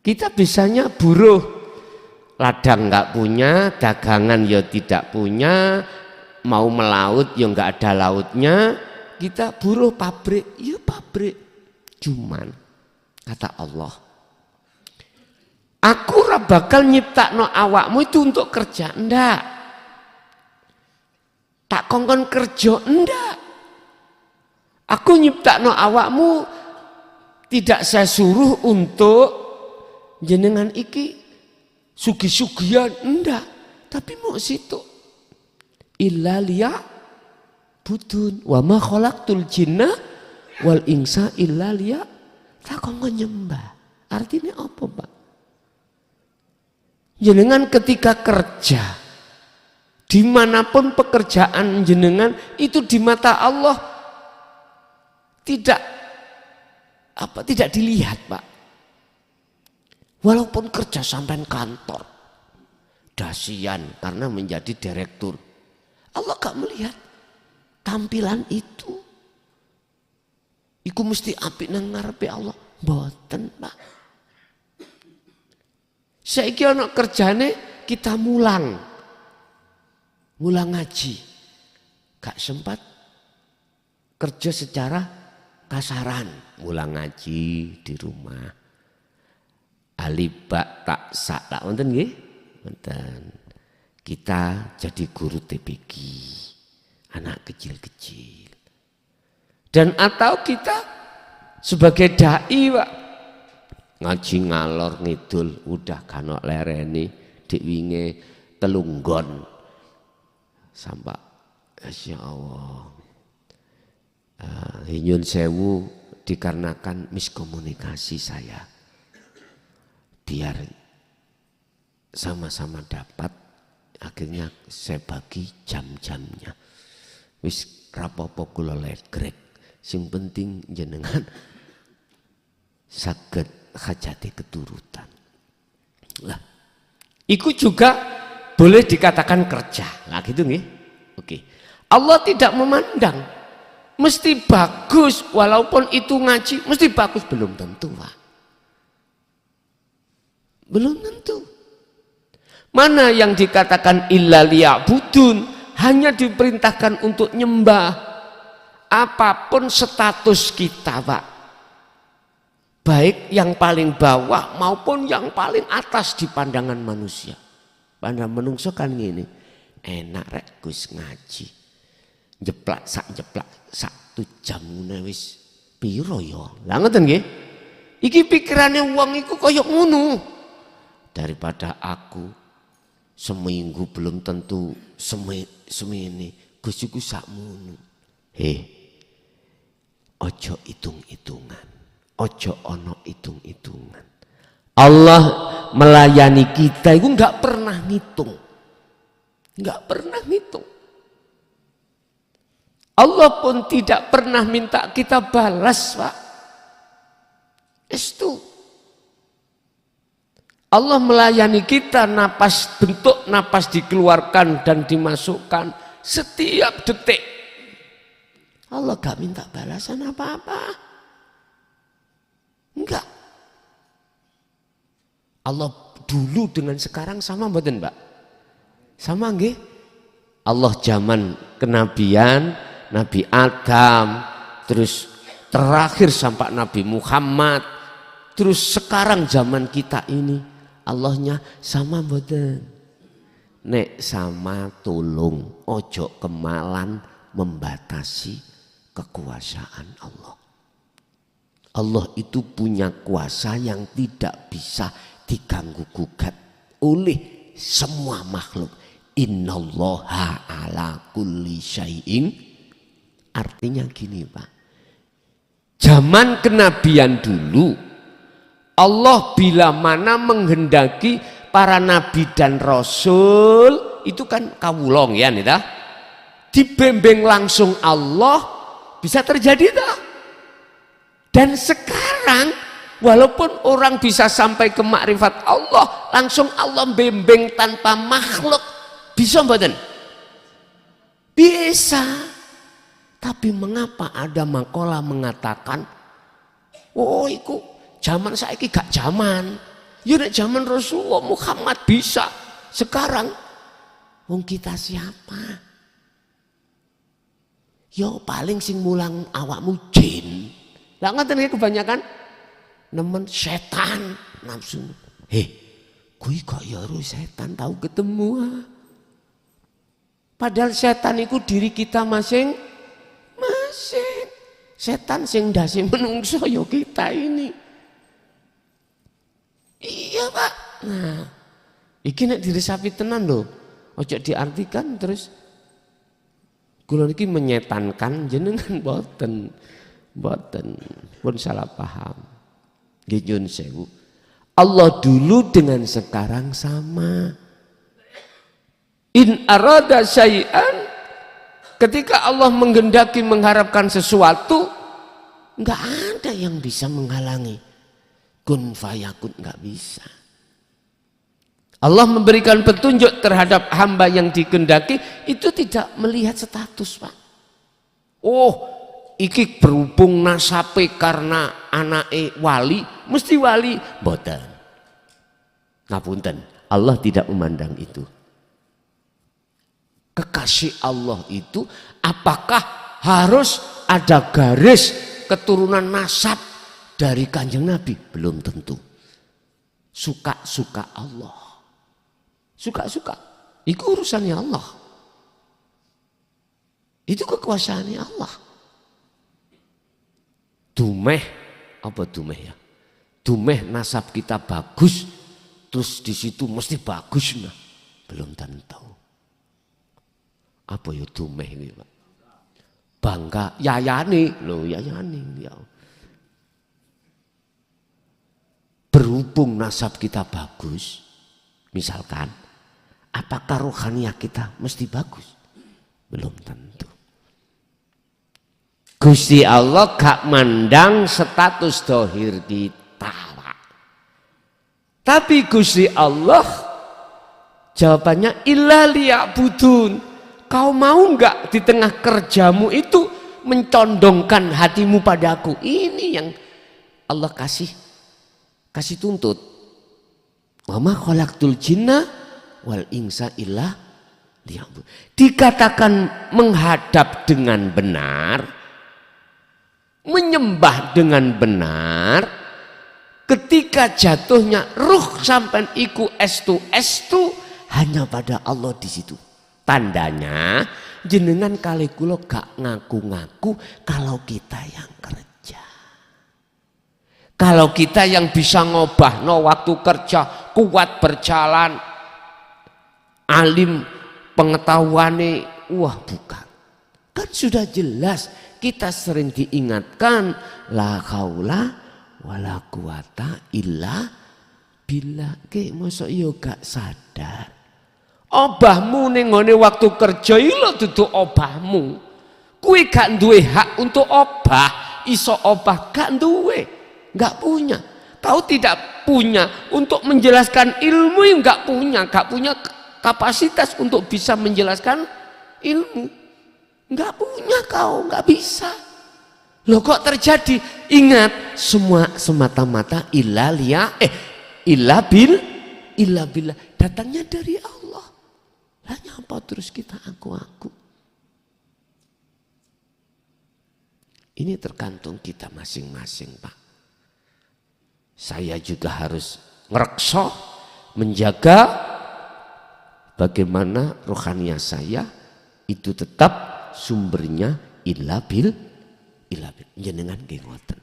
Kita bisanya buruh, ladang nggak punya, dagangan ya tidak punya, mau melaut ya nggak ada lautnya. Kita buruh pabrik, ya pabrik. Cuman kata Allah, aku ora bakal nyiptakno awakmu itu untuk kerja, ndak. Tak kongkon kerja, ndak. Aku nyiptakno awakmu tidak saya suruh untuk jenengan iki sugi-sugian, ndak. Tapi mau situ illa liya budun wa ma khalaqtul jinna wal insa illa liya tak kongkon nyembah. Artinya apa Pak? Jenengan ketika kerja, dimanapun pekerjaan jenengan itu di mata Allah tidak dilihat Pak. Walaupun kerja sampai kantor, dasian karena menjadi direktur, Allah gak melihat tampilan itu. Iku mesti apik nang ngarepe Allah. Mboten Pak. Saiki ana kerjane kita mulang ngaji, gak sempat kerja secara kasaran, mulang ngaji di rumah. Alibak tak sak tak wonten nggih? Wonten. Kita jadi guru TPG, anak kecil-kecil. Dan atau kita sebagai dai Pak, ngaji ngalor ngidul udah kanok lereni dik winge telunggon sampai Masya Allah. Nyun sewu dikarenakan miskomunikasi saya, biar sama-sama dapat, akhirnya saya bagi jam-jamnya. Wis rapopo kula legrek, sing penting jenengan saged hajati keturutan. Lah, iku juga boleh dikatakan kerja. Lah gitu nggih. Oke. Allah tidak memandang mesti bagus, walaupun itu ngaji mesti bagus, belum tentu Pak. Belum tentu. Mana yang dikatakan illa liya'budun, hanya diperintahkan untuk nyembah. Apapun status kita Pak, baik yang paling bawah maupun yang paling atas di pandangan manusia. Pandangan menungso kan gini, enak rek Gus ngaji, jeplak sak 1 jam wis piro ya. Lah ngoten nggih. Iki pikirane wong iku kaya ngono. Daripada aku seminggu belum tentu semene Gus iku sakmono. Ojo hitung-hitungan, ojo ono hitung-hitungan. Allah melayani kita itu nggak pernah ngitung. Nggak pernah ngitung. Allah pun tidak pernah minta kita balas, Pak. Itu. Allah melayani kita, bentuk napas dikeluarkan dan dimasukkan setiap detik. Allah gak minta balasan apa-apa. Enggak. Allah dulu dengan sekarang sama mboten, Mbak? Sama nggih? Allah zaman kenabian, Nabi Adam, terus terakhir sampai Nabi Muhammad, terus sekarang zaman kita ini, Allahnya sama mboten? Nek sama tolong ojo kemalan membatasi kekuasaan Allah. Allah itu punya kuasa yang tidak bisa diganggu gugat oleh semua makhluk. Innallaha ala kulli syai'in. Artinya gini, Pak. Zaman kenabian dulu, Allah bila mana menghendaki para nabi dan rasul itu kan kawulong ya nih, dibembeng langsung Allah, bisa terjadi tak? Dan sekarang walaupun orang bisa sampai ke makrifat Allah, langsung Allah bembeng tanpa makhluk, bisa mboten? Bisa. Tapi mengapa ada makalah mengatakan, oh iku zaman saiki gak zaman. Ya nek zaman Rasulullah Muhammad bisa. Sekarang wong kita siapa? Yo paling sing mulang awakmu jin. Lah ngoten iki kebanyakan nemen setan nafsu. Kuwi kok ya setan tahu ketemu. Padahal setan itu diri kita masing-masing. Setan sing ndase menungso ya kita ini. Iya, Pak. Nah, iki nek diresapi tenan lho. Ojo diartikan terus kula niki menyetankan jenengan boten. Pun salah paham. Nggih nyun sewu. Allah dulu dengan sekarang sama. In arada syai'an, ketika Allah menghendaki mengharapkan sesuatu, enggak ada yang bisa menghalangi. Kun fayakun, enggak bisa. Allah memberikan petunjuk terhadap hamba yang dikehendaki, itu tidak melihat status, Pak. Oh, iki berhubung nasabe karena anake wali, mesti wali. Mboten. Ngapunten, Allah tidak memandang itu. Kekasih Allah itu apakah harus ada garis keturunan nasab dari Kanjeng Nabi? Belum tentu. Suka-suka Allah. Suka-suka. Itu urusannya Allah. Itu kekuasaannya Allah. Dumeh, apa dumeh ya? Dumeh nasab kita bagus, terus di situ mesti bagus, nah. Belum tentu. Apa ya dumeh ini, Pak? Bangga, yayani, loh yayani. Ya. Berhubung nasab kita bagus, misalkan, apakah rohaniah kita mesti bagus? Belum tentu. Gusti Allah gak mandang status dohir kita, Pak. Tapi Gusti Allah jawabannya illa liya'budun. Kau mau enggak di tengah kerjamu itu mencondongkan hatimu padaku? Ini yang Allah kasih tuntut. Wa ma khalaqtul jinna wal insa illa liya'budun. Dikatakan menghadap dengan benar, menyembah dengan benar, ketika jatuhnya ruh sampai iku estu hanya pada Allah di situ. Tandanya jenengan kali kula gak ngaku-ngaku kalau kita yang kerja. Kalau kita yang bisa ngobah no waktu kerja, kuat berjalan, alim pengetahuane, wah bukan. Kan sudah jelas kita sering diingatkan la haula wala quwata illa bilake mosok yo gak sadar. Obahmu ning ngene waktu kerja iki lho dudu obahmu. Kuwi gak duwe hak untuk obah, iso obah gak duwe, gak punya. Kau tidak punya untuk menjelaskan ilmu, gak punya kapasitas untuk bisa menjelaskan ilmu. Gak punya kau, gak bisa. Loh kok terjadi? Ingat, semua semata-mata illa billah, datangnya dari Allah. Lah nyapa terus kita aku. Ini tergantung kita masing-masing, Pak. Saya juga harus ngerekso, menjaga bagaimana rohaniah saya itu tetap sumbernya illa billah, jenengan nggih ngoten.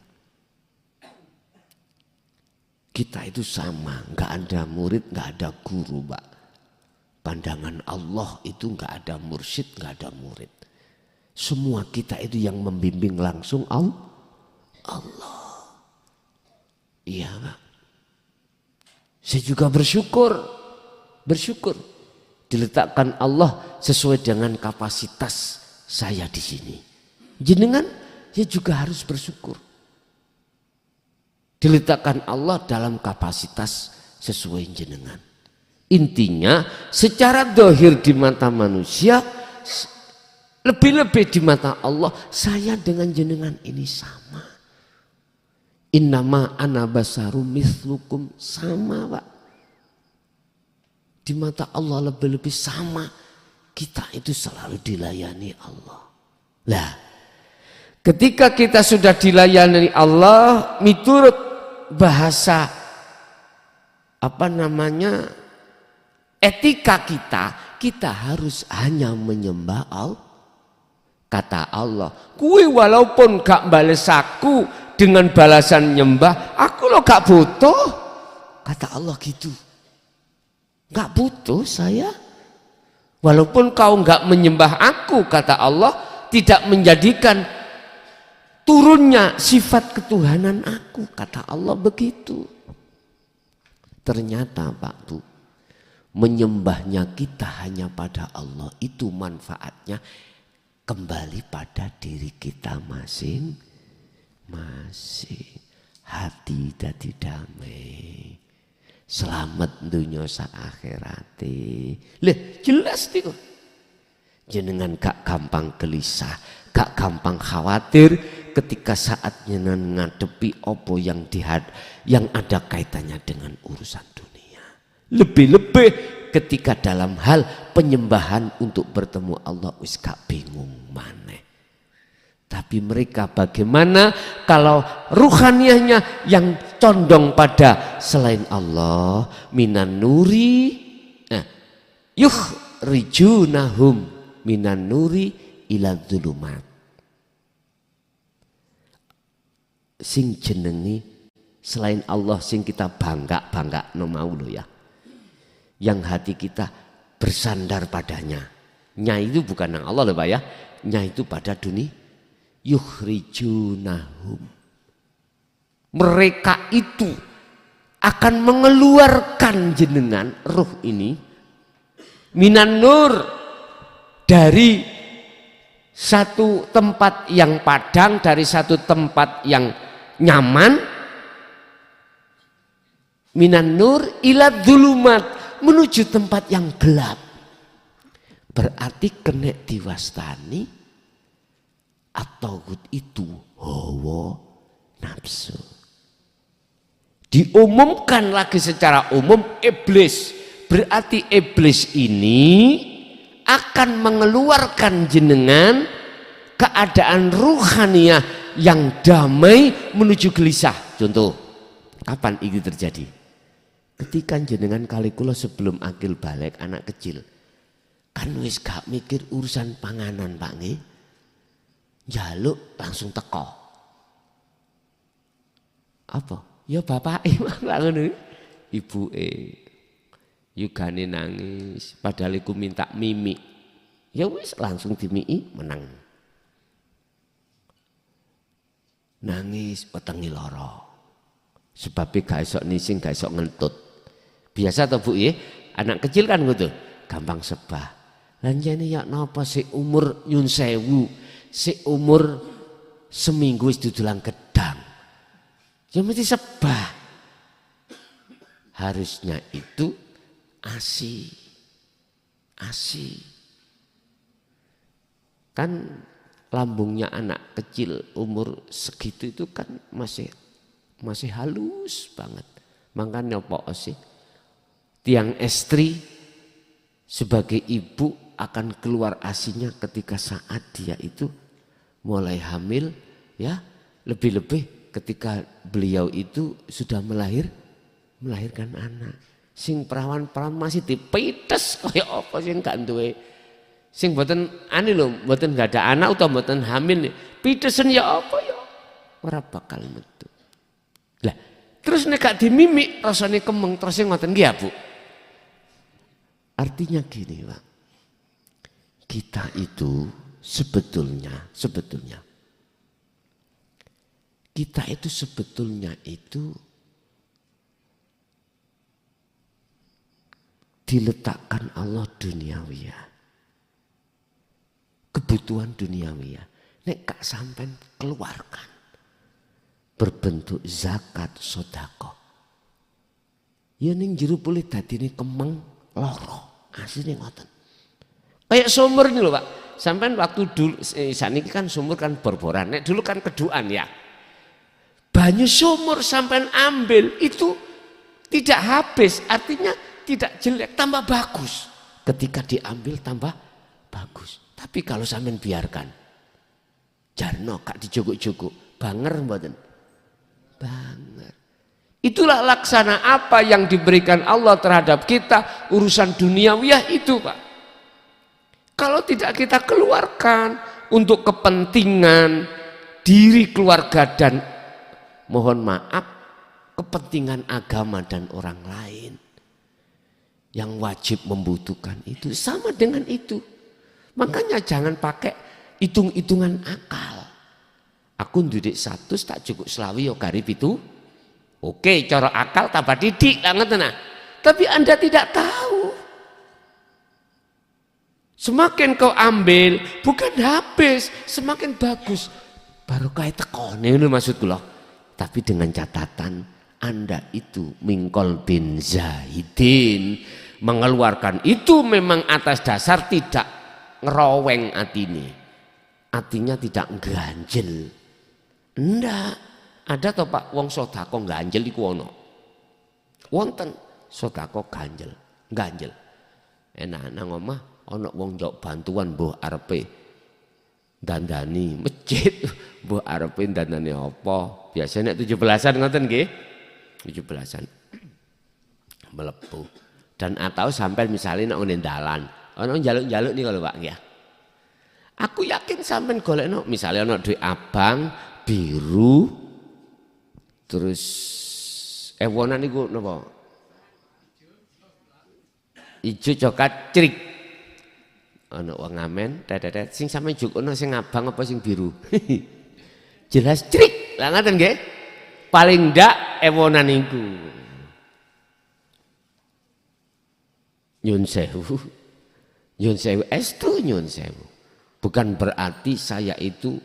Kita itu sama, nggak ada murid, nggak ada guru, Pak. Pandangan Allah itu nggak ada mursyid, nggak ada murid. Semua kita itu yang membimbing langsung Allah. Iya, Pak. Saya juga bersyukur diletakkan Allah sesuai dengan kapasitas saya di sini. Jenengan, saya juga harus bersyukur. Diletakkan Allah dalam kapasitas sesuai jenengan. Intinya secara dohir di mata manusia, lebih-lebih di mata Allah, saya dengan jenengan ini sama. Innama ana basarum mislukum, sama, Pak. Di mata Allah lebih-lebih sama. Kita itu selalu dilayani Allah. Lah, ketika kita sudah dilayani Allah, miturut bahasa etika kita harus hanya menyembah Allah. Kata Allah, kuwi walaupun gak bales aku dengan balasan nyembah, aku lo gak butuh. Kata Allah gitu. Gak butuh saya. Walaupun kau gak menyembah aku, kata Allah, tidak menjadikan turunnya sifat ketuhanan aku. Kata Allah begitu. Ternyata Pak Bu, menyembahnya kita hanya pada Allah, itu manfaatnya kembali pada diri kita masing-masing. Hati dadi damai, selamat dunya sak akhirate. Lha jelas niku. Jenengan gak gampang gelisah, gak gampang khawatir ketika saat jenengan ngadepi apa yang ada kaitannya dengan urusan dunia. Lebih-lebih ketika dalam hal penyembahan untuk bertemu Allah, wis gak bingung maneh. Tapi mereka bagaimana kalau ruhaniahnya yang condong pada selain Allah, minan nuri, yukhrijunahum minan nuri ila dzulumat. Sing jenengi selain Allah, sing kita bangga no mau lo ya. Yang hati kita bersandar padanya. Nya itu bukan nang Allah loh Pak ya. Nya itu pada dunia. Yukhrijunahum, mereka itu akan mengeluarkan jenengan ruh ini minan nur, dari satu tempat yang padang, dari satu tempat yang nyaman, minan nur ila dzulumat, menuju tempat yang gelap. Berarti kena diwastani atau itu hawa nafsu. Diumumkan lagi secara umum iblis. Berarti iblis ini akan mengeluarkan jenengan keadaan ruhaniah yang damai menuju gelisah. Contoh, kapan ini terjadi? Ketika jenengan kali kula sebelum akil balik anak kecil, kan wis gak mikir urusan panganan Pak nggih. Jaluk langsung teko. Apa? Ya bapak ngono. Ibuke yugane nangis, padahal iku minta mimi. Ya wis langsung dimii menang. Nangis wetenge lara. Sebab gak esok nising, gak esok ngentut. Biasa toh Bu ya, anak kecil kan gitu, gampang sebah. Lan jane ya napa sik umur nyun sewu, sik umur seminggu wis dudulan gedang. Ya mesti sebah. Harusnya itu ASI. Kan lambungnya anak kecil umur segitu itu kan masih halus banget. Makanya apa sih? Tiang istri sebagai ibu akan keluar asinya ketika saat dia itu mulai hamil, ya, lebih-lebih ketika beliau itu sudah melahirkan anak. Sing perawan-perawan masih dipites kaya apa sing gak duwe. Sing mboten ane lho, mboten gak ada anak utawa mboten hamil, pitesen ya apa ya ora bakal metu. Lah, terus nek gak dimimik rasane kemeng terus ngoten nggih ya, Bu. Artinya gini, Pak. Kita itu sebetulnya kita itu sebetulnya itu diletakkan Allah duniawiyah. Kebutuhan duniawiyah. Nek gak sampai keluarkan berbentuk zakat sedekah. Ya ning jero boleh dadine kemeng loro. Asline ngoten. Kayak sumur ini loh Pak. Sampai waktu dulu saniki kan sumur kan bor-boran. Nek dulu kan keduan ya. Banyu sumur sampai ambil itu tidak habis, artinya tidak jelek, tambah bagus. Ketika diambil tambah bagus. Tapi kalau sampean biarkan, jarno kak dijogok-jogok, banger mboten? Banger. Itulah laksana apa yang diberikan Allah terhadap kita, urusan duniawiyah itu Pak. Kalau tidak kita keluarkan untuk kepentingan diri keluarga dan mohon maaf kepentingan agama dan orang lain yang wajib membutuhkan itu sama dengan itu. Makanya jangan pakai hitung-hitungan akal. Aku ndudik 100 tak cukup selawi yo garip itu. Oke, cara akal tambah didik lah ngoten nah. Tapi Anda tidak tahu. Semakin kau ambil bukan habis, semakin bagus. Barokah tekone ngono maksudku loh. Tapi dengan catatan Anda itu mingkol bin zahidin, mengeluarkan itu memang atas dasar tidak ngeroweng atine. Artinya tidak ganjel. Enggak. Ada toh Pak wong sedekah ganjel iku ono. Wonten sedekah ganjel. Enak nang omah ono wong njok bantuan mbuh arepe dandani masjid, mbuh arepe dandani apa? Biasanya 17-an ngoten nggih. 17-an. Melepuh. Dan atau sampai misalnya nak ngene dalan, ono njaluk-njaluk nih kalau Pak ya. Aku yakin sampean golekno misalnya ono duit abang, biru, terus ewonan niku napa? Ijo coklat cerik. Ono wong ngamen, tetet sing sampean jukono sing abang apa sing biru? Jelas cerik. Lah ngaten nggih. Paling ndak ewonan niku. Nyun sewu estu nyun sewu. Bukan berarti saya itu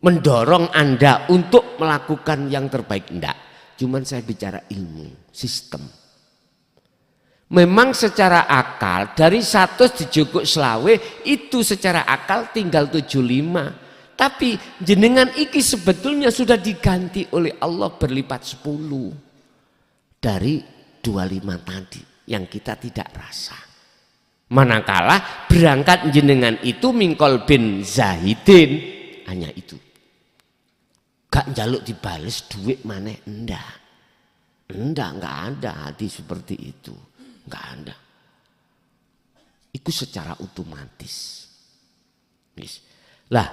mendorong Anda untuk melakukan yang terbaik, enggak. Cuman saya bicara ilmu, sistem. Memang secara akal dari 100 dijukuk selawe itu secara akal tinggal 75. Tapi jenengan iki sebetulnya sudah diganti oleh Allah berlipat 10 dari 25 tadi yang kita tidak rasa. Manakala berangkat jenengan itu mingkol bin zahidin hanya itu. Gak njaluk dibales duit maneh enggak. Enggak ada hati seperti itu. Enggak ada. Itu secara otomatis. Lah,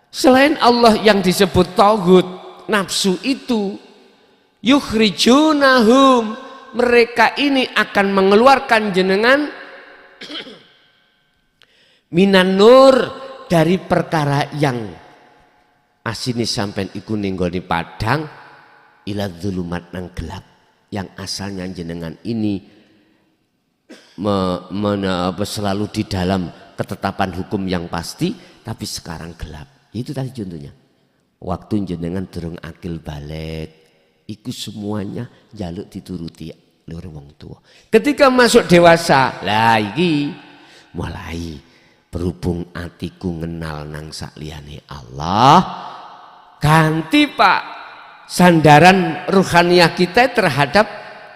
selain Allah yang disebut tauhid, nafsu itu yukhrijunahum, mereka ini akan mengeluarkan jenengan minan nur, dari perkara yang asini sampai iku ninggoni padang ila dzulumat nang gelap yang asalnya jenengan ini selalu di dalam ketetapan hukum yang pasti, tapi sekarang gelap. Itu tadi contohnya. Waktu jenengan durung akil balik, iku semuanya jaluk dituruti oleh wong tua. Ketika masuk dewasa, lah iki mulai berhubung atiku ngenal nang sakliyane Allah, ganti Pak sandaran ruhaniyah kita terhadap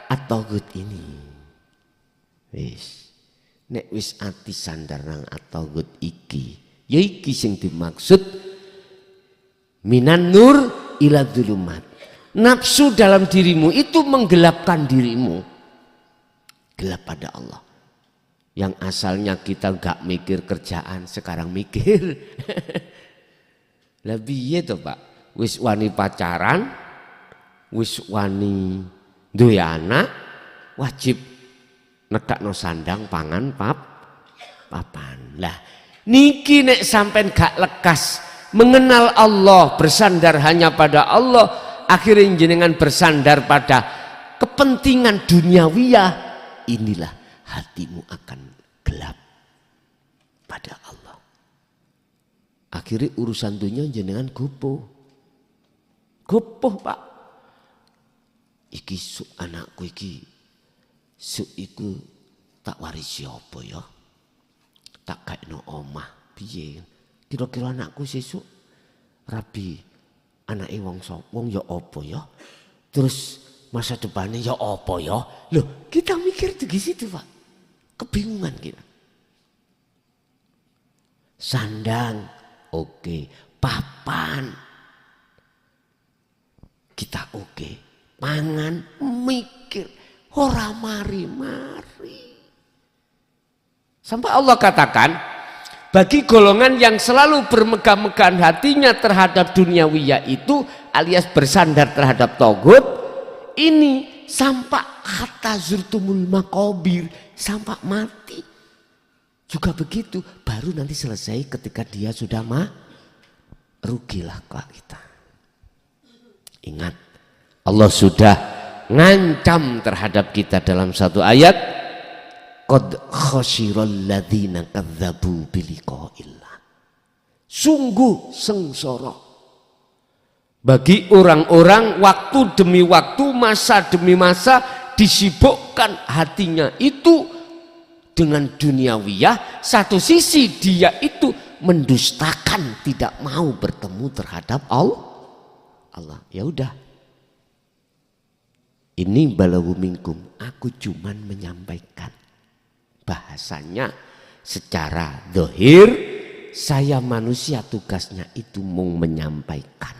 at-taghut ini. Wis nek wis ati sandar nang at-taghut iki, ya iki sing dimaksud minan nur ila dzulumat. Nafsu dalam dirimu itu menggelapkan dirimu, gelap pada Allah. Yang asalnya kita gak mikir kerjaan, sekarang mikir. Lebih itu Pak, wis wani pacaran, wis wani duwe anak, wajib nekakno sandang pangan papan. Lah niki nek sampean gak lekas mengenal Allah, bersandar hanya pada Allah, akhirnya jenengan bersandar pada kepentingan duniawiyah, inilah hatimu akan gelap pada Allah. Akhirnya urusan dunia jenengan gopoh Pak. Iki anakku iki iku tak warisi apa ya, tak kaino omah piye, kira-kira anakku sesuk rabi anake wong ya apa ya, terus masa depannya ya apa ya. Loh, kita mikir di situ Pak, kebingungan kita. Sandang oke, papan kita oke, pangan mikir ora mari-mari. Sampai Allah katakan, bagi golongan yang selalu bermegah-megahan hatinya terhadap duniawiyah itu alias bersandar terhadap taghut, ini sampai hatta zurtumul maqabir, sampai mati juga begitu. Baru nanti selesai ketika dia sudah rugilah kita. Ingat, Allah sudah ngancam terhadap kita dalam satu ayat, qad khasyiral ladzina kadzdzabu biliqa'illah. Sungguh sengsara bagi orang-orang waktu demi waktu, masa demi masa disibukkan hatinya itu dengan duniawiyah. Satu sisi dia itu mendustakan, tidak mau bertemu terhadap Allah. Ya udah, ini balahu minkum, aku cuman menyampaikan. Bahasanya secara zahir, saya manusia tugasnya itu mau menyampaikan.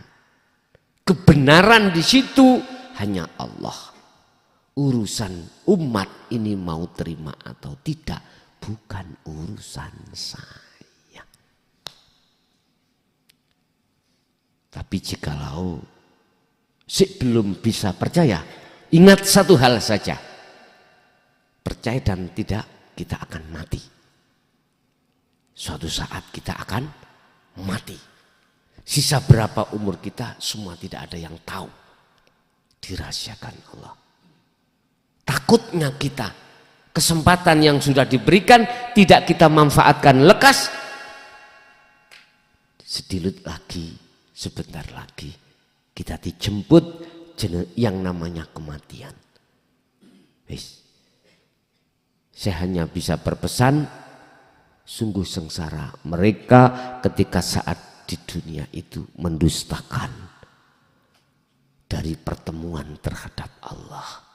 Kebenaran di situ hanya Allah. Urusan umat ini mau terima atau tidak bukan urusan saya. Tapi jikalau belum bisa percaya, ingat satu hal saja. Percaya dan tidak, kita akan mati. Suatu saat kita akan mati. Sisa berapa umur kita semua tidak ada yang tahu. Dirahasiakan Allah. Takutnya kita kesempatan yang sudah diberikan tidak kita manfaatkan lekas. Sedilut lagi, sebentar lagi kita dijemput yang namanya kematian. Saya hanya bisa berpesan, sungguh sengsara mereka ketika saat di dunia itu mendustakan dari pertemuan terhadap Allah.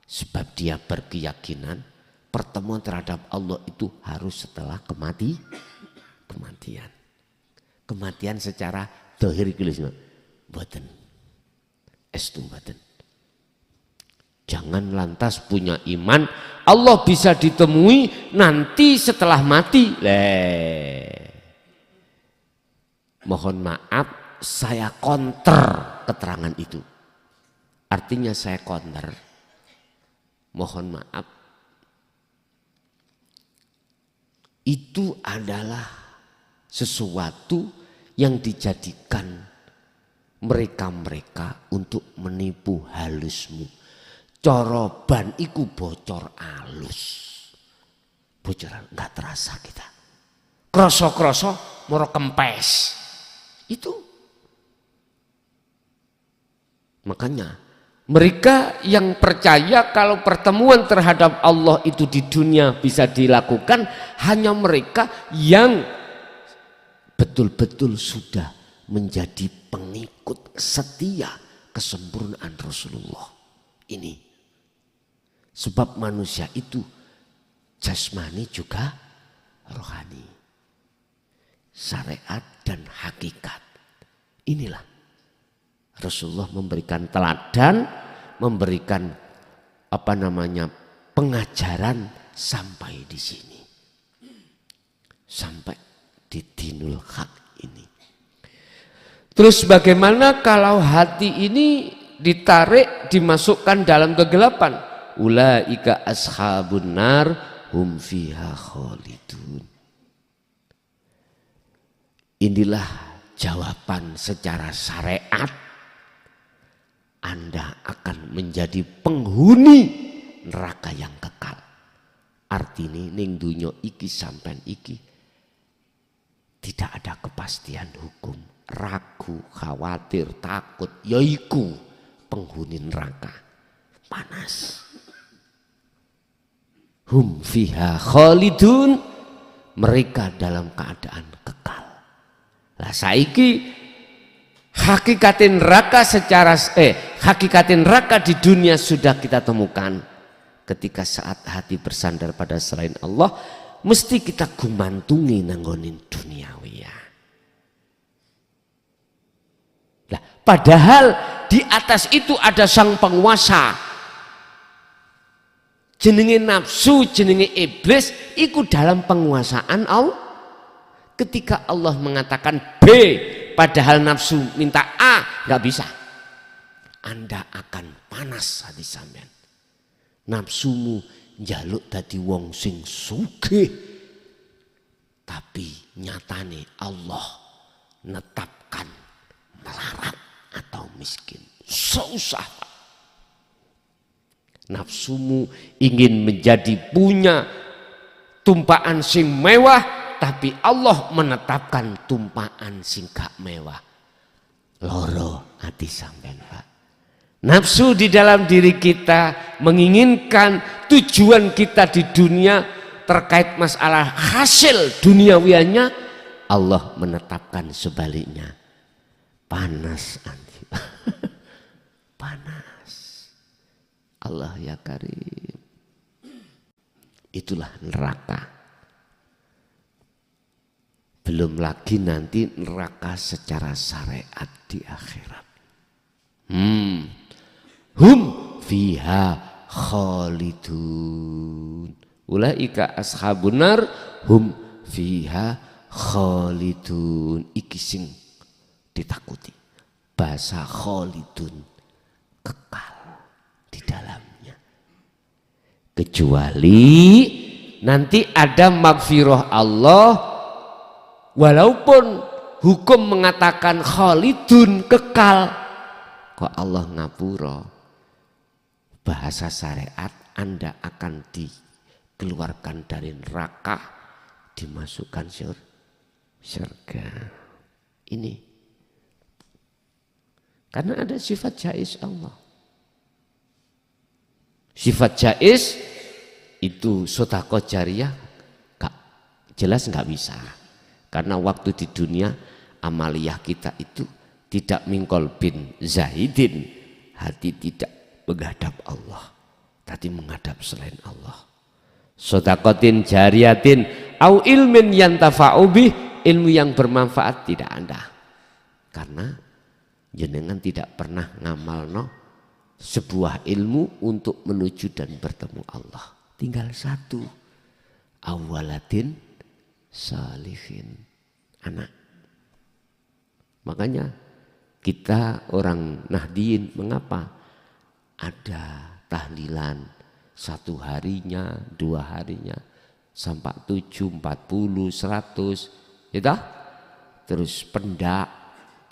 Sebab dia berkeyakinan pertemuan terhadap Allah itu harus setelah kematian. Kematian secara zahir gitu, mboten. Estu mboten. Jangan lantas punya iman Allah bisa ditemui nanti setelah mati. Mohon maaf, saya counter keterangan itu. Artinya saya counter. Mohon maaf. Itu adalah sesuatu yang dijadikan mereka-mereka untuk menipu halusmu. coroban iku bocor alus. Bocoran nggak terasa kita. Kroso-kroso moro kempes. Itu. Makanya mereka yang percaya kalau pertemuan terhadap Allah itu di dunia bisa dilakukan hanya mereka yang betul-betul sudah menjadi pengikut setia kesempurnaan Rasulullah ini. Sebab manusia itu jasmani juga rohani, syariat dan hakikat. Inilah Rasulullah memberikan teladan, memberikan pengajaran sampai di sini, sampai di dinul haq ini. Terus bagaimana kalau hati ini ditarik, dimasukkan dalam kegelapan? Ulaika ashabun nar hum fiha khalidun. Inilah jawaban secara syariat. Anda akan menjadi penghuni neraka yang kekal. Artinya ning dunya iki sampean iki tidak ada kepastian hukum, ragu, khawatir, takut, yaiku penghuni neraka panas. Hum fiha khalidun, mereka dalam keadaan kekal. Lah saiki hakikatin neraka di dunia sudah kita temukan. Ketika saat hati bersandar pada selain Allah, mesti kita gumantungi nanggonin duniawi ya. Lah, padahal di atas itu ada sang penguasa. Jenenge nafsu, jenenge iblis, iku dalam penguasaan Allah. Ketika Allah mengatakan B, padahal nafsu minta A, nggak bisa. Anda akan panas hati sampean. Nafsumu njaluk dadi wong sing sugih, tapi nyatane Allah netapkan melarat atau miskin. Susah. Nafsumu ingin menjadi punya tumpaan sing mewah, tapi Allah menetapkan tumpaan sing gak mewah. Loro hati sampean, Pak. Nafsu di dalam diri kita menginginkan tujuan kita di dunia terkait masalah hasil duniawiannya, Allah menetapkan sebaliknya. Panas anti. Panas. Allah ya karim. Itulah neraka. Belum lagi nanti neraka secara syariat di akhirat. Hum fiha khalidun. Ulaika ashabun nar hum fiha khalidun. Iki sing ditakuti. Bahasa khalidun, kekal di dalamnya. Kecuali nanti ada maghfirah Allah, walaupun hukum mengatakan khalidun, kekal, kok Allah ngapura. Bahasa syariat Anda akan dikeluarkan dari neraka, dimasukkan surga. Ini karena ada sifat jaiz Allah. Sifat jaiz itu sedekah jariyah jelas nggak bisa. Karena waktu di dunia amaliyah kita itu tidak mingkol bin zahidin, hati tidak menghadap Allah, tapi menghadap selain Allah. Sedekatin jariyatin au ilmin yantafa'u bih, ilmu yang bermanfaat tidak ada. Karena jenengan tidak pernah ngamalno sebuah ilmu untuk menuju dan bertemu Allah. Tinggal satu, awalatin salihin, anak. Makanya kita orang Nahdiyin, mengapa ada tahlilan 1 harinya, 2 harinya, sampai 7, 40, 100, ya? Terus pendak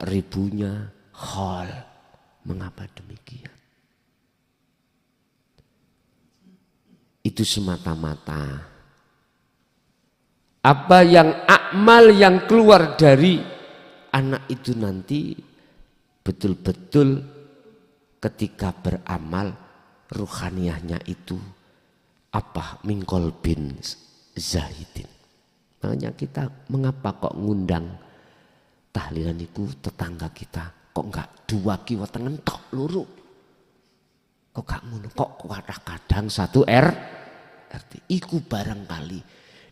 ribunya, khol. Mengapa demikian? itu semata-mata apa yang amal yang keluar dari anak itu nanti betul-betul ketika beramal ruhaniyahnya itu apa mingkol bin zahidin. Makanya kita mengapa kok ngundang tahlilan itu tetangga kita kok enggak dua kiwa tengen tok luru kok gak ngono kok kadang satu RT iku barangkali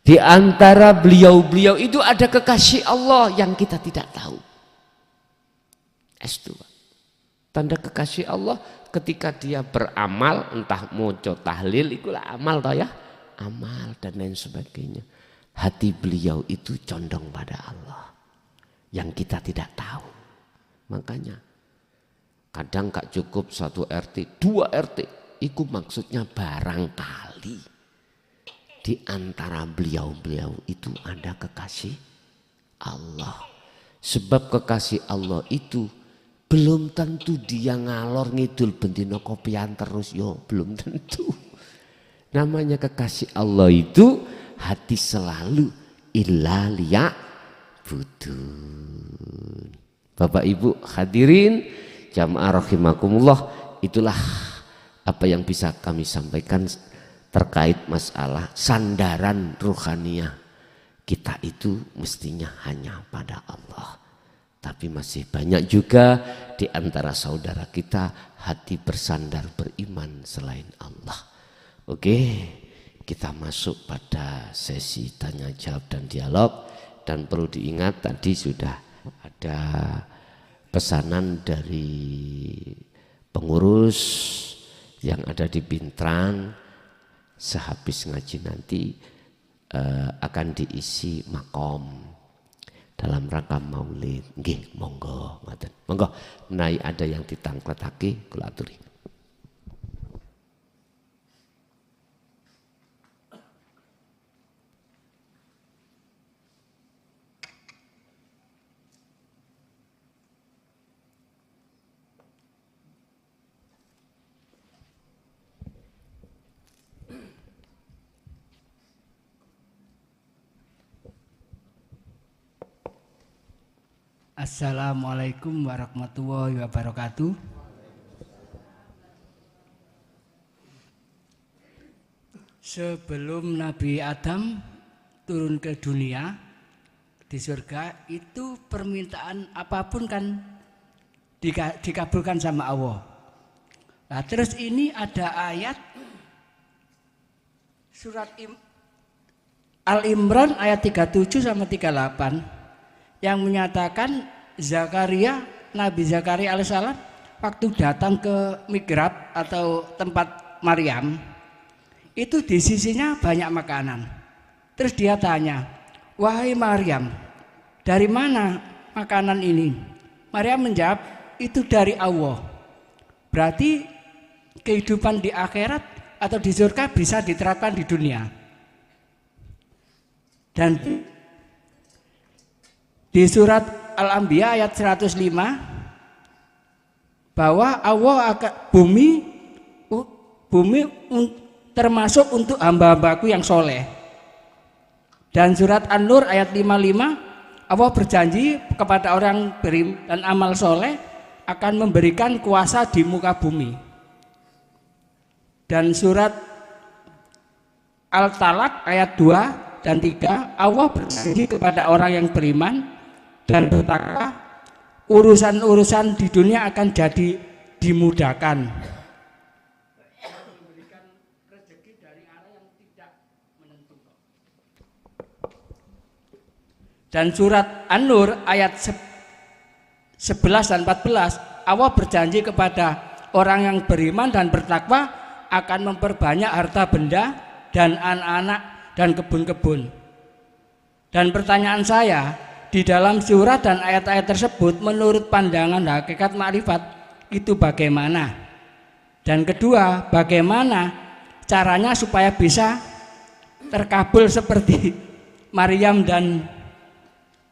di antara beliau-beliau itu ada kekasih Allah yang kita tidak tahu. S2 tanda kekasih Allah ketika dia beramal entah moco tahlil itulah amal toh ya amal dan lain sebagainya. Hati beliau itu condong pada Allah yang kita tidak tahu. Makanya kadang gak cukup 1 RT 2 RT itu maksudnya barangkali di antara beliau-beliau itu ada kekasih Allah. Sebab kekasih Allah itu belum tentu dia ngalor ngidul bendino kopian terus yo belum tentu. Namanya kekasih Allah itu hati selalu illa liya'budun. Bapak Ibu hadirin jamaah rahimakumullah, itulah apa yang bisa kami sampaikan terkait masalah sandaran ruhaniyah kita itu mestinya hanya pada Allah. Tapi masih banyak juga di antara saudara kita hati bersandar beriman selain Allah. Oke, kita masuk pada sesi tanya jawab dan dialog. Dan perlu diingat tadi sudah ada pesanan dari pengurus yang ada di Bintran. Sehabis ngaji nanti akan diisi makom dalam rangka maulid. Nggih, monggo ngoten. Monggo menawi ada yang ditangkletake kula aturi. Assalamualaikum warahmatullahi wabarakatuh. Sebelum Nabi Adam turun ke dunia di surga itu permintaan apapun kan dikabulkan sama Allah. Nah, terus ini ada ayat surat Al-Imran ayat 37 sama 38 yang menyatakan Nabi Zakaria alaihissalam waktu datang ke mihrab atau tempat Maryam itu di sisinya banyak makanan. Terus dia tanya, wahai Maryam, dari mana makanan ini? Maryam menjawab, itu dari Allah. Berarti kehidupan di akhirat atau di surga bisa diterapkan di dunia. Dan di surat Al-Anbiya ayat 105 bahwa Allah akan bumi termasuk untuk hamba-hambaku yang soleh. Dan surat An-Nur ayat 55 Allah berjanji kepada orang beriman dan amal soleh akan memberikan kuasa di muka bumi. Dan surat Al-Talaq ayat 2 dan 3 Allah berjanji kepada orang yang beriman dan bertakwa urusan-urusan di dunia akan jadi dimudahkan. Memberikan rezeki dari arah yang tidak menentu. Dan surat An-Nur ayat 11 dan 14 Allah berjanji kepada orang yang beriman dan bertakwa akan memperbanyak harta benda dan anak-anak dan kebun-kebun. Dan pertanyaan saya, di dalam surat dan ayat-ayat tersebut menurut pandangan hakikat makrifat itu bagaimana? Dan kedua, bagaimana caranya supaya bisa terkabul seperti Maryam dan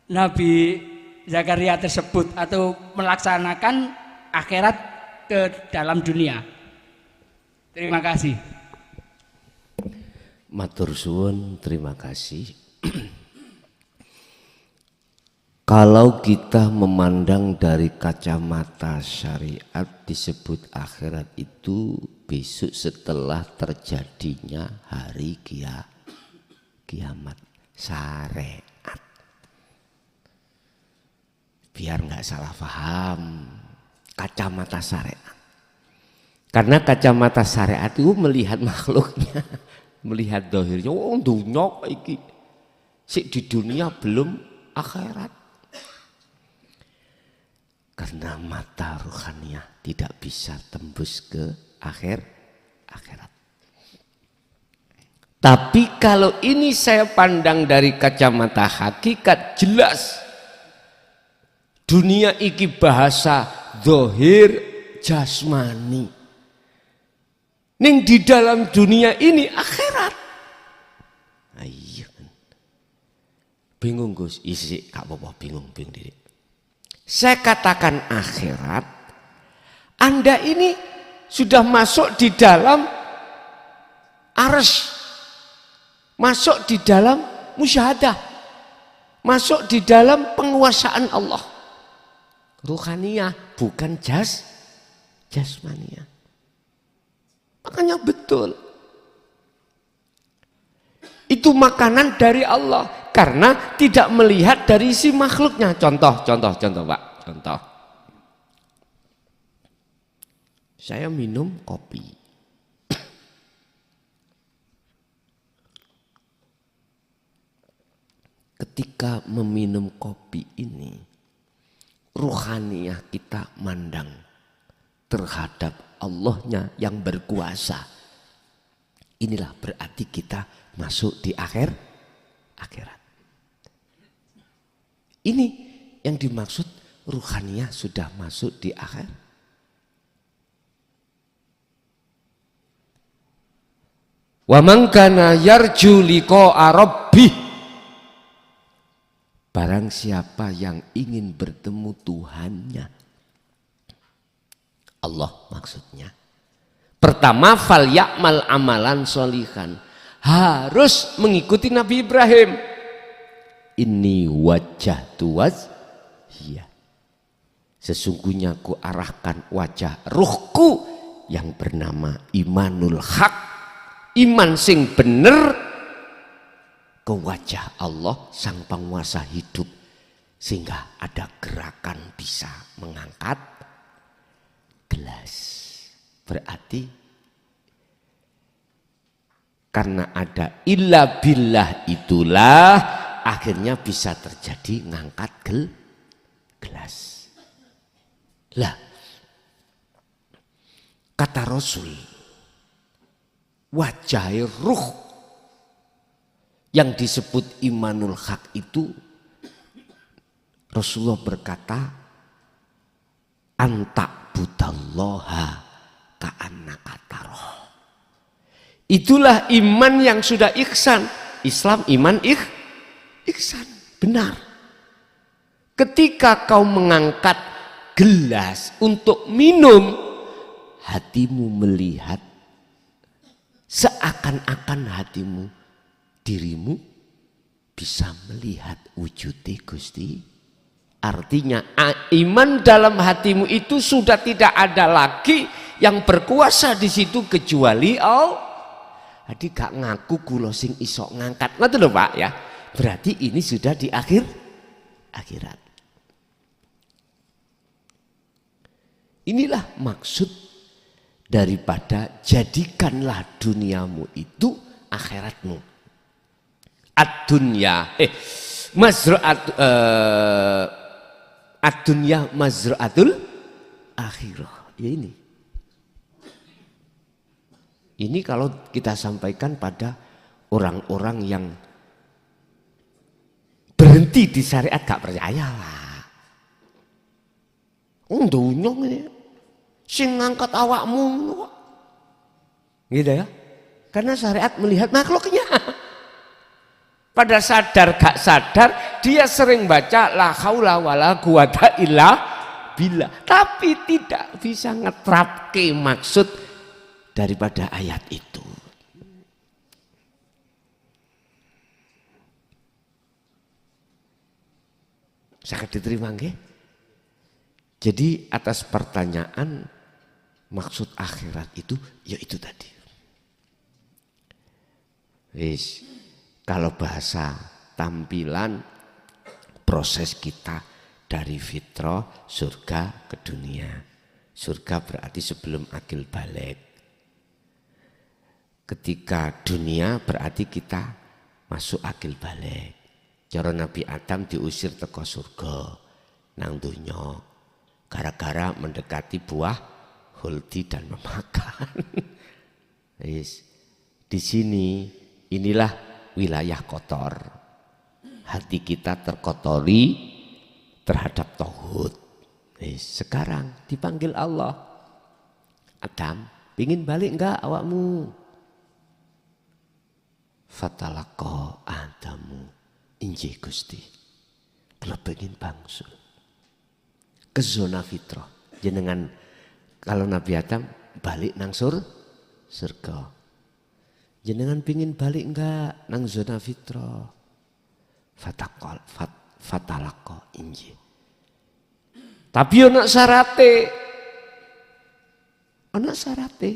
Nabi Zakaria tersebut atau melaksanakan akhirat ke dalam dunia? Terima kasih. Matur suwun, terima kasih. Kalau kita memandang dari kacamata syariat, disebut akhirat itu besok setelah terjadinya hari kiamat. Syariat. Biar nggak salah paham, kacamata syariat. Karena kacamata syariat itu melihat makhluknya, melihat dohirnya. Oh, dunia iki sik di dunia belum akhirat. Karena mata ruhaniah tidak bisa tembus ke akhirat. Tapi kalau ini saya pandang dari kacamata hakikat, jelas dunia iki bahasa dohir jasmani. Ning di dalam dunia ini akhirat. Ayo. Bingung Gus, isi gak apa-apa, bingung diri. Saya katakan akhirat, Anda ini sudah masuk di dalam arsy, masuk di dalam musyahadah, masuk di dalam penguasaan Allah. Ruhaniyah, bukan jasmaniyah. Makanya betul. Itu makanan dari Allah. Karena tidak melihat dari si makhluknya. Contoh Pak. Contoh. Saya minum kopi. Ketika meminum kopi ini, ruhaniyah kita mandang terhadap Allahnya yang berkuasa. Inilah berarti kita masuk di akhirat. Ini yang dimaksud ruhaniyah sudah masuk di akhir. Wa man kana yarju liqa'a rabbih. Barang siapa yang ingin bertemu Tuhannya. Allah maksudnya. Pertama, fal ya'mal amalan sholihan. Harus mengikuti Nabi Ibrahim. Ini wajah tuas, iya. Sesungguhnya ku arahkan wajah ruhku yang bernama imanul haq, iman sing bener, ke wajah Allah sang penguasa hidup, sehingga ada gerakan bisa mengangkat gelas. Berarti karena ada illa billah itulah akhirnya bisa terjadi ngangkat gelas. Lah, kata Rasul, wajah ruh yang disebut imanul haq itu, Rasulullah berkata, antak budallaha ka'annaka taroh. Itulah iman yang sudah ihsan. Islam iman ihsan, benar. Ketika kau mengangkat gelas untuk minum, hatimu melihat seakan-akan hatimu, dirimu bisa melihat wujudnya Gusti. Artinya iman dalam hatimu itu sudah tidak ada lagi yang berkuasa di situ kecuali Allah. Jadi gak ngaku kula sing iso ngangkat. Ngoten lho Pak ya. Berarti ini sudah di akhirat. Inilah maksud daripada jadikanlah duniamu itu akhiratmu. Ad-dunya ad-dunya mazra'atul akhirah. Ya ini. Ini kalau kita sampaikan pada orang-orang yang berhenti di syariat gak percaya lah. Dunyong ini sing ngangkat awakmu. Gitu ya. Karena syariat melihat makhluknya. Pada sadar gak sadar dia sering baca la haula wala quwata illa billah, tapi tidak bisa ngetrapke maksud daripada ayat itu. Saged diterima nggih? Jadi atas pertanyaan maksud akhirat itu ya itu tadi. Wis, kalau bahasa tampilan proses kita dari fitrah surga ke dunia. Surga berarti sebelum akil balik. Ketika dunia berarti kita masuk akil balik. Cara Nabi Adam diusir teko surga nang donya. Gara-gara mendekati buah huldi dan memakan. Yes. Di sini inilah wilayah kotor. Hati kita terkotori terhadap tauhid. Yes. Sekarang dipanggil Allah. Adam, pingin balik enggak awakmu? Fatalaqo Adamu injih Gusti. Kula pengin bangsul ke zona fitrah. Jenengan kalau Nabi Adam balik nang surga. Jenengan pingin balik enggak nang zona fitrah? Fatalaqo injih. Tapi ana syarate. Ana syarate.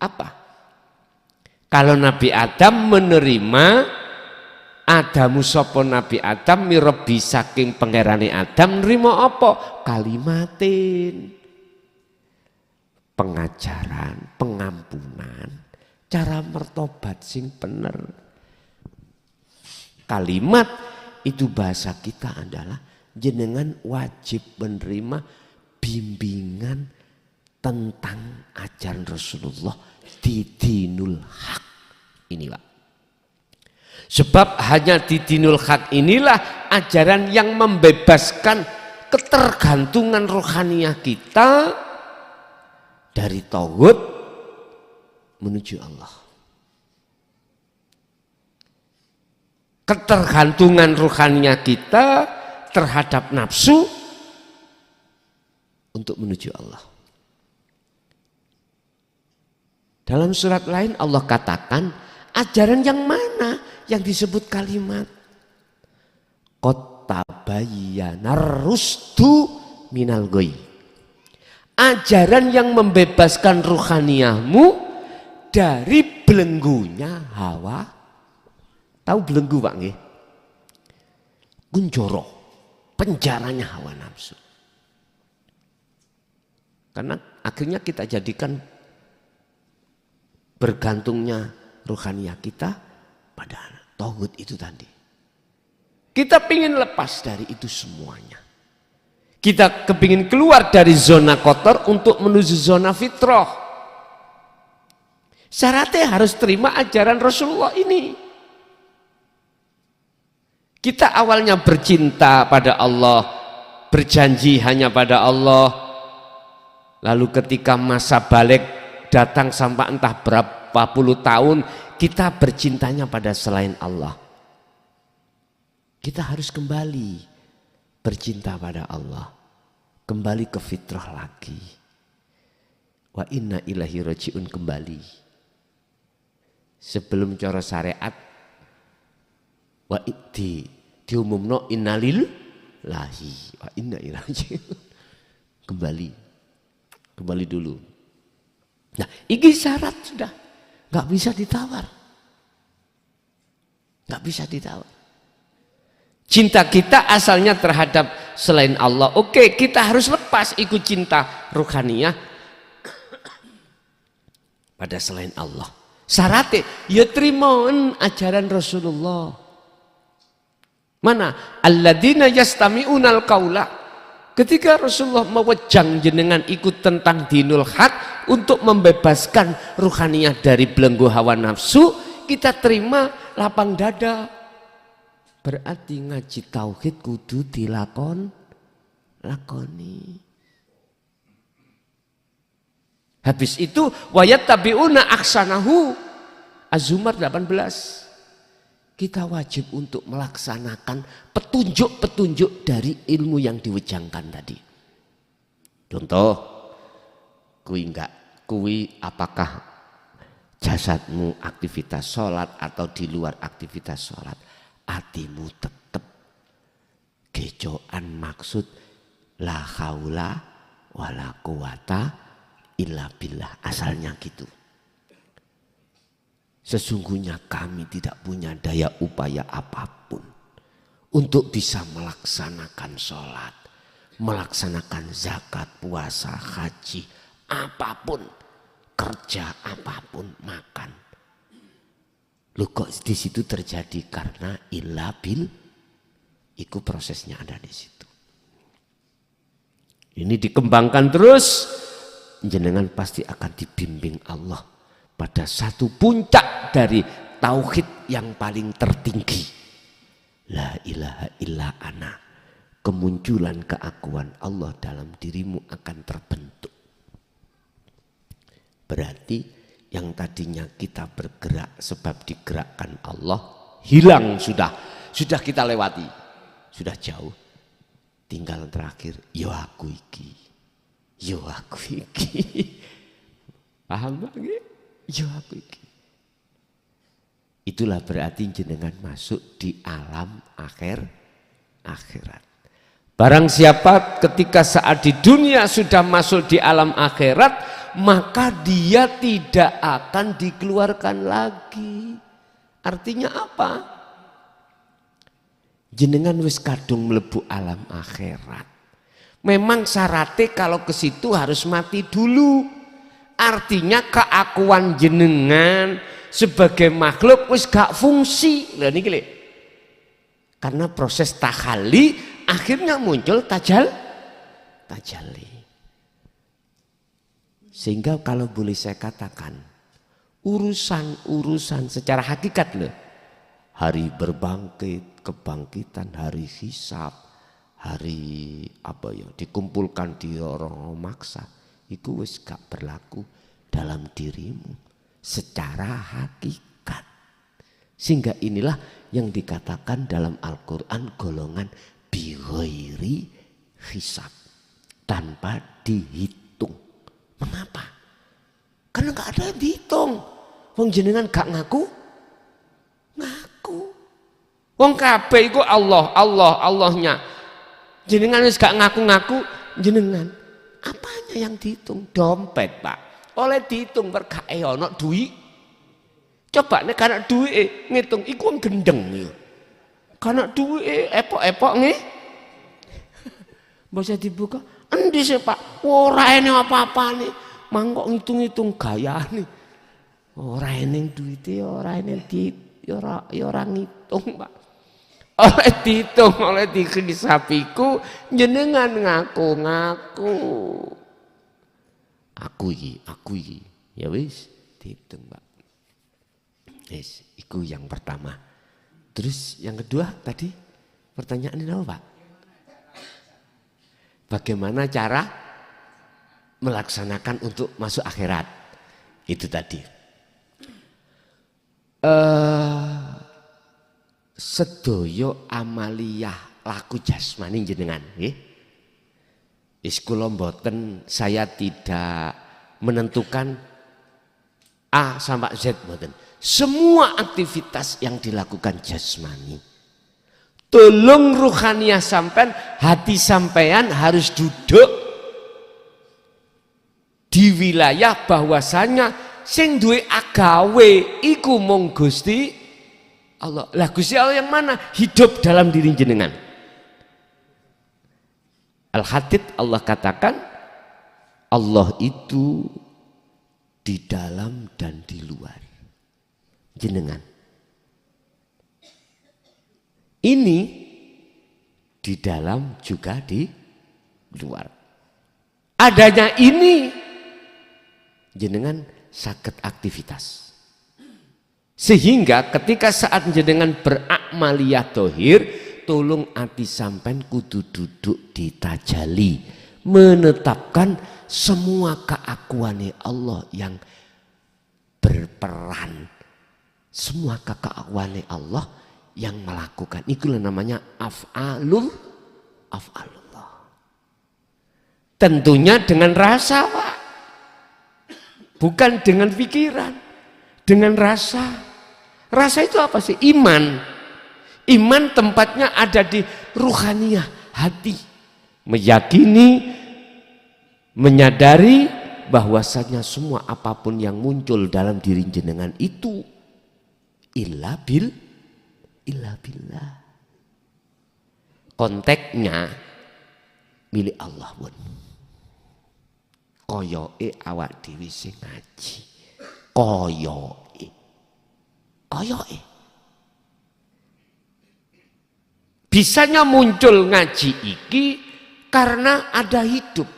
Apa? Kalau Nabi Adam menerima Adamu sapa Nabi Adam mirobi saking pangerane Adam nrimo apa? Kalimatin. Pengajaran, pengampunan, cara mertobat sing bener. Kalimat itu bahasa kita adalah jenengan wajib menerima bimbingan tentang ajaran Rasulullah di dinul haq. Ini Pak. Sebab hanya di dinul haq inilah ajaran yang membebaskan ketergantungan rohaniah kita dari tauhid menuju Allah. Ketergantungan rohaniah kita terhadap nafsu untuk menuju Allah. Dalam surat lain Allah katakan ajaran yang mana yang disebut kalimat qad tabayyana rusdu minal ghoi. Ajaran yang membebaskan ruhaniyahmu dari belenggunya hawa. Tahu belenggu Pak nggih? Kunjoro, penjaranya hawa nafsu. Karena akhirnya kita jadikan bergantungnya ruhaniyah kita pada tauhid itu tadi. Kita ingin lepas dari itu semuanya. Kita kepingin keluar dari zona kotor untuk menuju zona fitrah. Syaratnya harus terima ajaran Rasulullah ini. Kita awalnya bercinta pada Allah, berjanji hanya pada Allah. Lalu ketika masa balik datang sampai entah berapa puluh tahun, kita bercintanya pada selain Allah. Kita harus kembali bercinta pada Allah. Kembali ke fitrah lagi. Wa inna ilahi raji'un kembali. Sebelum cara syariat wa diumumno innalillahi wa inna ilaihi raji'un. Kembali dulu. Nah, ini syarat sudah. Gak bisa ditawar. Gak bisa ditawar. Cinta kita asalnya terhadap selain Allah. Oke, kita harus lepas ikut cinta ruhaniyah pada selain Allah. Syaratnya, ya terimoan ajaran Rasulullah. Mana? Alladzina yastami'unal qaula. Ketika Rasulullah mewejang jenengan ikut tentang dinul haq untuk membebaskan ruhaniyah dari belenggu hawa nafsu, kita terima lapang dada. Berarti ngaji tauhid kudu lakoni. Habis itu wayat tabiuna aksanahu. Az-Zumar 18. Kita wajib untuk melaksanakan petunjuk-petunjuk dari ilmu yang diwejangkan tadi. Contoh, kui apakah jasadmu aktivitas sholat atau di luar aktivitas sholat? Hatimu tetap ejoan maksud la haula wala quwata illa billah, asalnya gitu. Sesungguhnya kami tidak punya daya upaya apapun untuk bisa melaksanakan sholat, melaksanakan zakat, puasa, haji, apapun, kerja apapun, makan. Loh kok di situ terjadi? Karena illa bil, itu prosesnya ada di situ. Ini dikembangkan terus, jenengan pasti akan dibimbing Allah pada satu puncak dari tauhid yang paling tertinggi. La ilaha illa ana. Kemunculan keakuan Allah dalam dirimu akan terbentuk. Berarti yang tadinya kita bergerak sebab digerakkan Allah hilang sudah kita lewati, sudah jauh. Tinggal terakhir, yo aku iki. Paham lagi? Yo aku iki. Itulah berarti jenengan masuk di alam akhirat. Barang siapa ketika saat di dunia sudah masuk di alam akhirat, maka dia tidak akan dikeluarkan lagi. Artinya apa? Jenengan wis kadung mlebu alam akhirat. Memang syaratnya kalau ke situ harus mati dulu. Artinya keakuan jenengan sebagai makhluk wis gak fungsi. Lah niki lho. Karena proses tahalli akhirnya muncul tajalli. Sehingga kalau boleh saya katakan, urusan secara hakikat loh. Hari berbangkit, kebangkitan, hari hisab, hari apa ya, dikumpulkan di orang maksa, itu wis gak berlaku dalam dirimu secara hakikat. Sehingga inilah yang dikatakan dalam Al-Quran golongan bighairi hisab, tanpa dihitung. Mengapa? Karena gak ada yang dihitung. Wong jenengan gak ngaku. Wong kabeh iku Allahnya. Jenengan wis gak ngaku-ngaku jenengan. Apanya yang dihitung? Dompet, Pak. Oleh dihitung berkah ono duit. Coba nek kana duit ngitung iku wong gendeng ya. Kana duit epok-epok nggih. Bisa dibuka. Endi sih Pak? Ora ene apa-apa nih. Mangkok ngitung-ngitung gayane. Ora ene duite, ora ene ora ngitung, Pak. Oleh dihitung, oleh dihisabiku jenengan ngaku-ngaku. Aku iki. Ya wis, dihitung, Pak. Wis, iku yang pertama. Terus yang kedua tadi pertanyaan ini apa, Pak? Bagaimana cara melaksanakan untuk masuk akhirat? Itu tadi. Sedoyo amaliyah laku jasmani jenengan nggih. Wis kula mboten, saya tidak menentukan A sampai Z mboten. Semua aktivitas yang dilakukan jasmani. Tolong ruhaniyah sampean, hati sampean harus duduk di wilayah bahwasanya sing duwe agawe iku mung Gusti Allah. Lah Gusti Allah yang mana? Hidup dalam diri jenengan. Al-Hadid Allah katakan Allah itu di dalam dan di luar jenengan. Ini di dalam juga di luar. Adanya ini jenengan saged aktivitas. Sehingga ketika saat jenengan berakmaliyah dohir, tolong ati sampean kudu duduk di tajalli, menetapkan semua keakuannya Allah yang berperan, semua keakuannya Allah yang melakukan. Itulah namanya af'alullah. Tentunya dengan rasa, Pak. Bukan dengan pikiran, dengan rasa. Rasa itu apa sih? Iman. Iman tempatnya ada di ruhaniyah, hati. Meyakini, menyadari bahwasanya semua apapun yang muncul dalam diri jenengan itu illa billah. Konteksnya milik Allah pun. Koyoke awak dhewe sing ngaji. Koyoke. Bisanya muncul ngaji iki karena ada hidup.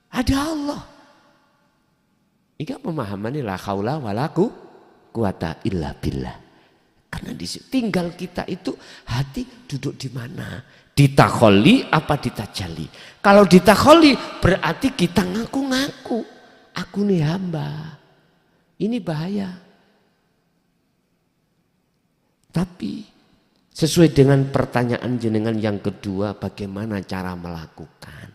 Ada Allah. Ini pemahamannya la haula wala quwata illa billah. Karena di tinggal kita itu hati duduk di mana? Di takholi apa di tajalli? Kalau di takholi berarti kita ngaku-ngaku. Aku nih hamba. Ini bahaya. Tapi sesuai dengan pertanyaan jenengan yang kedua, bagaimana cara melakukan?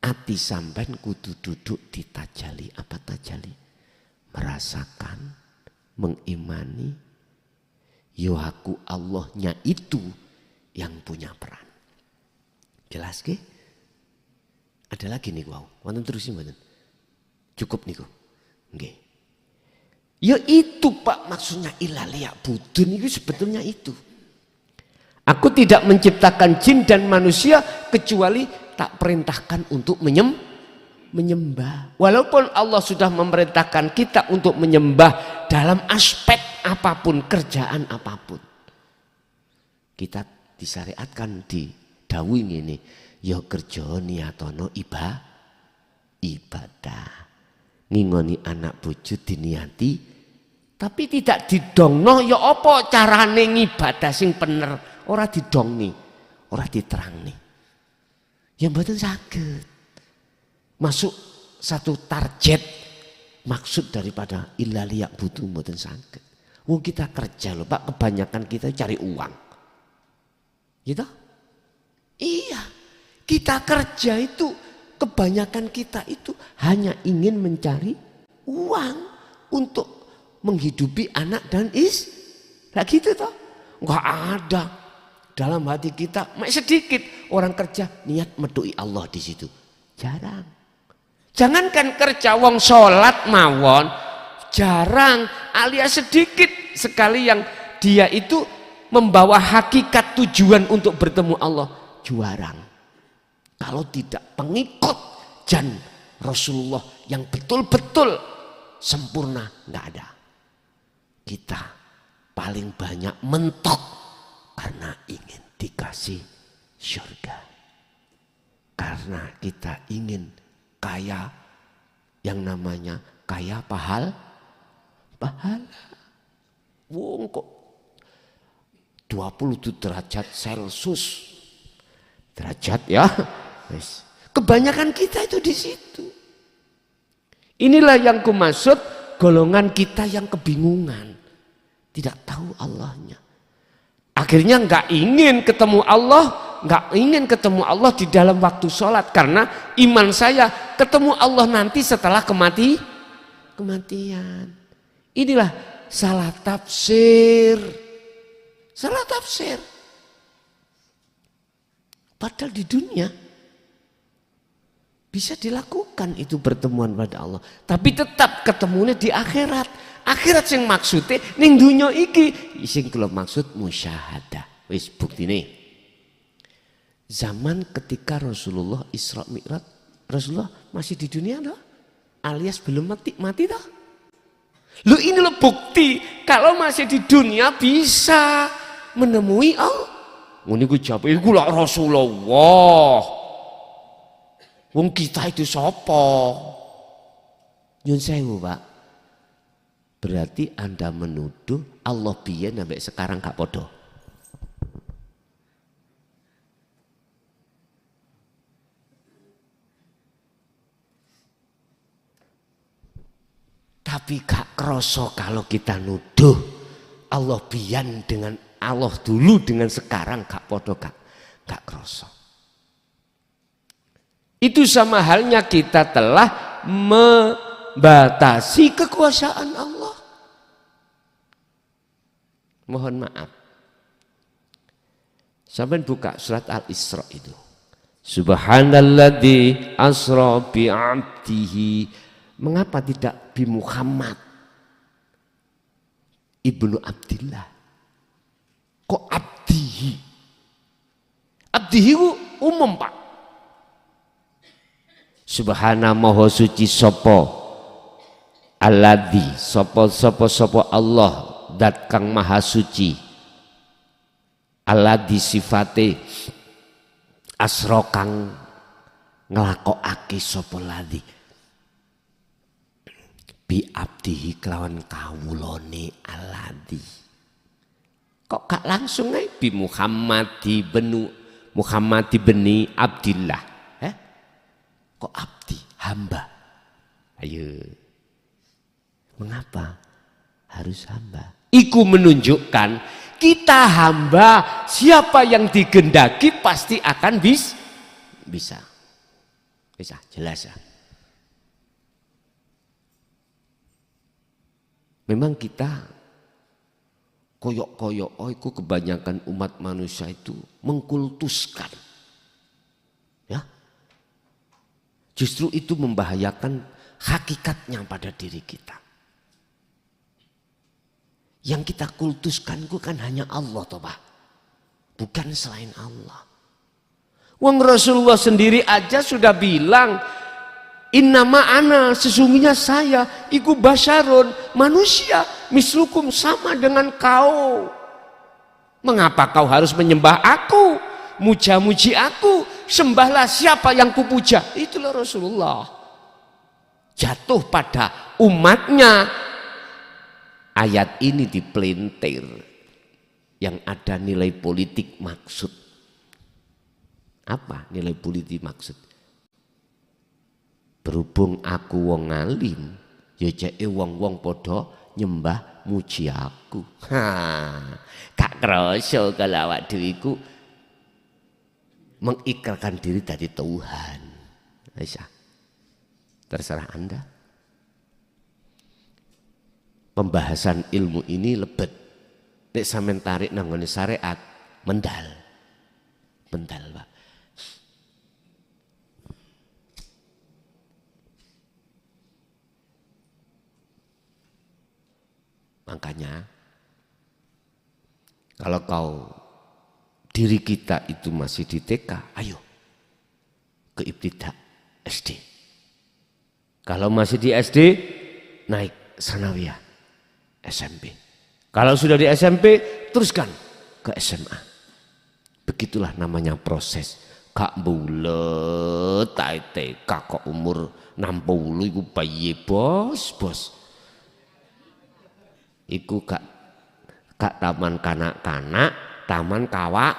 Ati sampean kudu duduk di tajalli. Apa tajalli? Merasakan, mengimani, yo aku Allahnya itu yang punya peran. Jelas ke? Ada lagi nih wow. Wonten terusin mboten? Cukup niku. Nggih. Ya itu Pak maksudnya ilalia budun itu sebetulnya itu. Aku tidak menciptakan jin dan manusia kecuali tak perintahkan untuk menyembah. Walaupun Allah sudah memerintahkan kita untuk menyembah dalam aspek apapun, kerjaan apapun. Kita disyariatkan di dawuh ngene, ya kerja niatono ibadah. Ngingoni anak bojo diniati tapi tidak didongno ya apa carane ngibadah sing bener, ora didongni, ora diterangni. Ya mboten saged. Masuk satu target maksud daripada ilalia butuh mboten saged. Wong kita kerja loh Pak, kebanyakan kita cari uang. Gitu? Iya. Kita kerja itu kebanyakan kita itu hanya ingin mencari uang untuk menghidupi anak dan lah gitu toh. Enggak ada dalam hati kita sedikit orang kerja niat medui Allah di situ. Jarang. Jangankan kerja wong sholat mawon jarang, alias sedikit sekali yang dia itu membawa hakikat tujuan untuk bertemu Allah. Jarang. Kalau tidak pengikut jan Rasulullah yang betul-betul sempurna, enggak ada. Kita paling banyak mentok karena ingin dikasih surga. Karena kita ingin kaya yang namanya kaya pahala. Wong kok 20 derajat Celcius. Derajat ya. Kebanyakan kita itu di situ. Inilah yang kumaksud golongan kita yang kebingungan. Tidak tahu Allahnya. Akhirnya nggak ingin ketemu Allah. Nggak ingin ketemu Allah di dalam waktu sholat. Karena iman saya ketemu Allah nanti setelah kematian. Inilah salah tafsir. Salah tafsir. Padahal di dunia bisa dilakukan itu pertemuan pada Allah. Tapi tetap ketemunya di akhirat. Akhirat sing maksudnya ning dunya iki sing kula maksud musyahadah. Wis buktine. Zaman ketika Rasulullah Isra Mi'raj, Rasulullah masih di dunia toh? Alias belum mati toh? Lu ini lo bukti kalau masih di dunia bisa menemui Allah. Ngene ku jawab iku lak Rasulullah. Wong kita itu sapa? Nyun sewu, Pak. Berarti Anda menuduh Allah biyen sampai sekarang gak podo. Tapi gak kroso kalau kita nuduh Allah biyen dengan Allah dulu dengan sekarang gak podo, gak kroso. Itu sama halnya kita telah membatasi kekuasaan Allah. Mohon maaf. Sampai buka surat Al-Isra itu. Subhanalladzi asra bi 'abdihi. Mengapa tidak bi Muhammad ibnu Abdillah? Kok abdihi? Abdihi umum, Pak. Subhana maha suci sapa alladzi sapa Allah dat kang maha suci. Alladzi sifate asra kang nglakokake sapa ladzi bi abdihi kelawan kawulane alladzi. Kok gak langsung ae bi Muhammad ibni Abdillah. Kok abdi, hamba? Ayo. Mengapa harus hamba? Iku menunjukkan kita hamba, siapa yang digendaki pasti akan bisa. Bisa, jelas ya. Memang kita koyok-koyok, itu kebanyakan umat manusia itu mengkultuskan. Ya. Justru itu membahayakan hakikatnya pada diri kita. Yang kita kultuskan itu kan hanya Allah toh Pak. Bukan selain Allah. Wong Rasulullah sendiri aja sudah bilang, innama ana, sesungguhnya saya iku basyarun, manusia, mislukum, sama dengan kau. Mengapa kau harus menyembah aku, muja-muji aku? Sembahlah siapa yang kupuja. Itulah Rasulullah. Jatuh pada umatnya. Ayat ini dipelintir yang ada nilai politik maksud. Apa nilai politik maksud? Berhubung aku wong alim, ya jeke wong-wong podo nyembah muji aku. Gak kroso kalau awak dhewe iku mengikrarkan diri dari Tuhan. Bisa. Terserah Anda. Pembahasan ilmu ini lebet. Nek sampean tarik nang ngene syariat mendal. Mendal, Pak. Makanya kalau diri kita itu masih di TK, ayo ke ibtidak SD. Kalau masih di SD, naik sanawiyah SMP. Kalau sudah di SMP, teruskan ke SMA. Begitulah namanya proses. Kak bulet, TK kok umur 60 iku bayi bos. Iku kak taman kanak-kanak, taman kawak.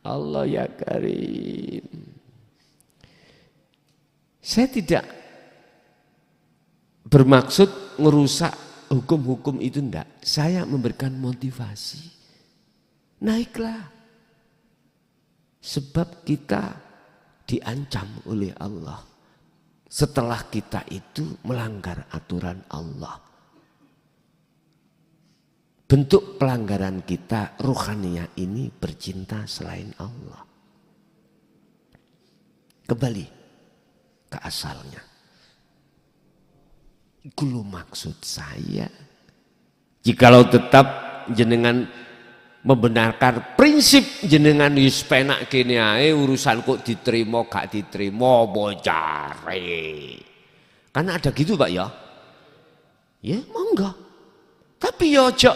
Allah ya Karim. Saya tidak bermaksud ngerusak hukum-hukum itu, enggak. Saya memberikan motivasi. Naiklah. Sebab kita diancam oleh Allah. Setelah kita itu melanggar aturan Allah. Bentuk pelanggaran kita ruhaniyah ini bercinta selain Allah. Kembali ke asalnya. Itu maksud saya. Jikalau tetap jenengan membenarkan prinsip jenengan wis penak kene ae, urusan kok diterima gak diterima bocare. Karena ada gitu Pak ya. Ya monggo. Tapi ya aja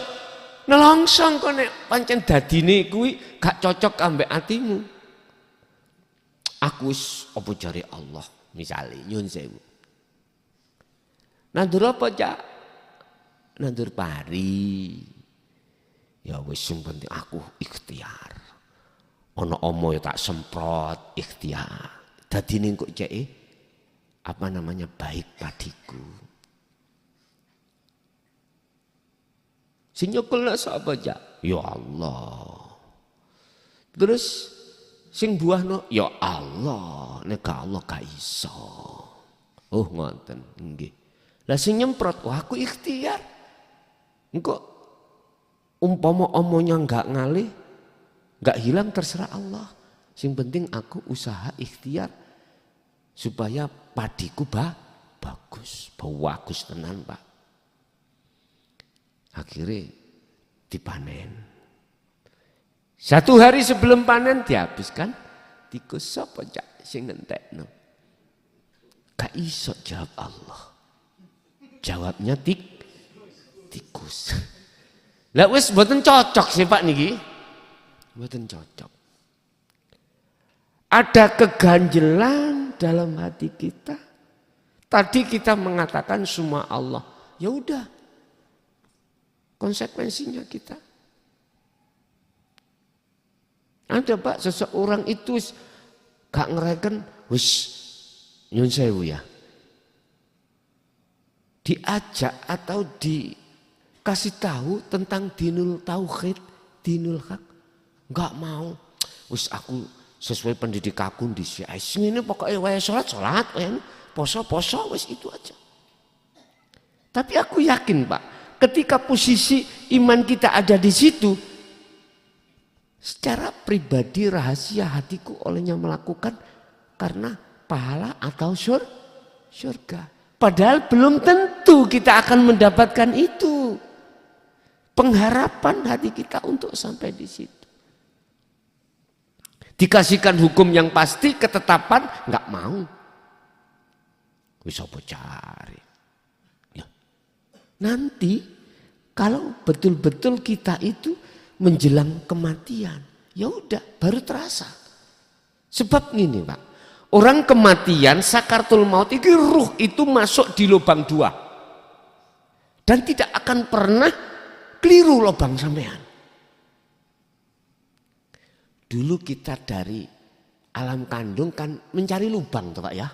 nelongsong kok nek pancen dadine kuwi gak cocok ambek atimu. Aku wis apa jare Allah misale nyun sewu. Nandur apa Cak? Nandur pari. Ya wis sing penting aku ikhtiar. Ana omo ya tak semprot ikhtiar. Dadine kok ceke apa namanya baik padiku. Sing nyekelna sapa Cak? Ya Allah. Terus sing buahno ya Allah, nek Allah gak iso. Oh ngoten nggih. Lah sing nyemprot wah aku ikhtiar. Engko umpama omonya enggak ngalih, enggak hilang terserah Allah. Sing penting aku usaha ikhtiar supaya padiku bagus tenan Pak. Akhirnya dipanen. Satu hari sebelum panen dihabiskan, tikus sapa cak sing ngentekno. Gak iso jawab Allah. Jawabnya tikus. Lah wis mboten cocok sih Pak niki. Mboten cocok. Ada keganjelan dalam hati kita. Tadi kita mengatakan semua Allah. Ya udah. Konsekuensinya kita. Ada Pak seseorang itu gak ngereken wis nyun sewu ya. Diajak atau dikasih tahu tentang dinul tauhid, dinul hak. Gak mau. Wis aku sesuai pendidikanku di sini ini pokoknya wae salat, poso wis itu aja. Tapi aku yakin Pak, ketika posisi iman kita ada di situ, secara pribadi rahasia hatiku olehnya melakukan karena pahala atau surga. Padahal belum tentu kita akan mendapatkan itu. Pengharapan hati kita untuk sampai di situ. Dikasihkan hukum yang pasti, ketetapan, nggak mau. Bisa cari. Nanti kalau betul-betul kita itu menjelang kematian, ya udah baru terasa. Sebab gini Pak, orang kematian sakaratul maut itu ruh itu masuk di lubang 2 dan tidak akan pernah keliru lubang sampean. Dulu kita dari alam kandung kan mencari lubang tuh Pak ya,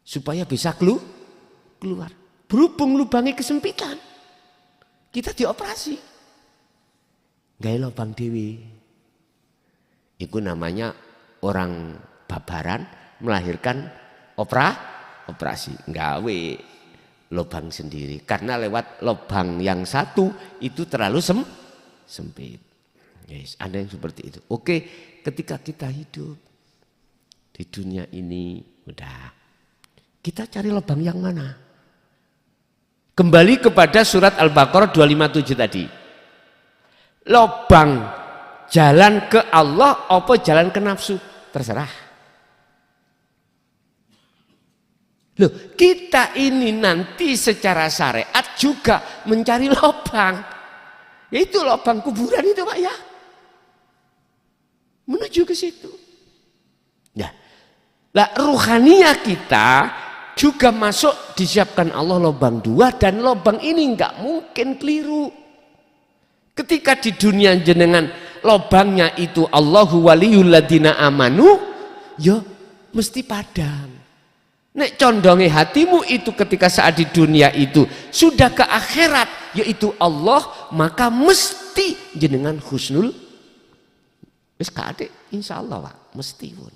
supaya bisa keluar. Berhubung lubangnya kesempitan, kita dioperasi. Gaya lubang dewi. Itu namanya orang babaran melahirkan operasi. Gawe lubang sendiri. Karena lewat lubang yang satu itu terlalu sempit. Yes, ada yang seperti itu. Oke, ketika kita hidup di dunia ini, udah. Kita cari lubang yang mana? Kembali kepada surat Al-Baqarah 257 tadi. Lobang jalan ke Allah apa jalan ke nafsu? Terserah. Loh, kita ini nanti secara syariat juga mencari lobang. Yaitu lobang kuburan itu Pak ya. Menuju ke situ. Nah, ruhaniyah kita juga masuk disiapkan Allah lubang 2 dan lubang ini enggak mungkin keliru. Ketika di dunia jenengan lubangnya itu Allahu waliyul ladina amanu, ya mesti padam. Nek condonge hatimu itu ketika saat di dunia itu sudah ke akhirat yaitu Allah, maka mesti jenengan husnul wis kade insyaallah Pak, mesti pun.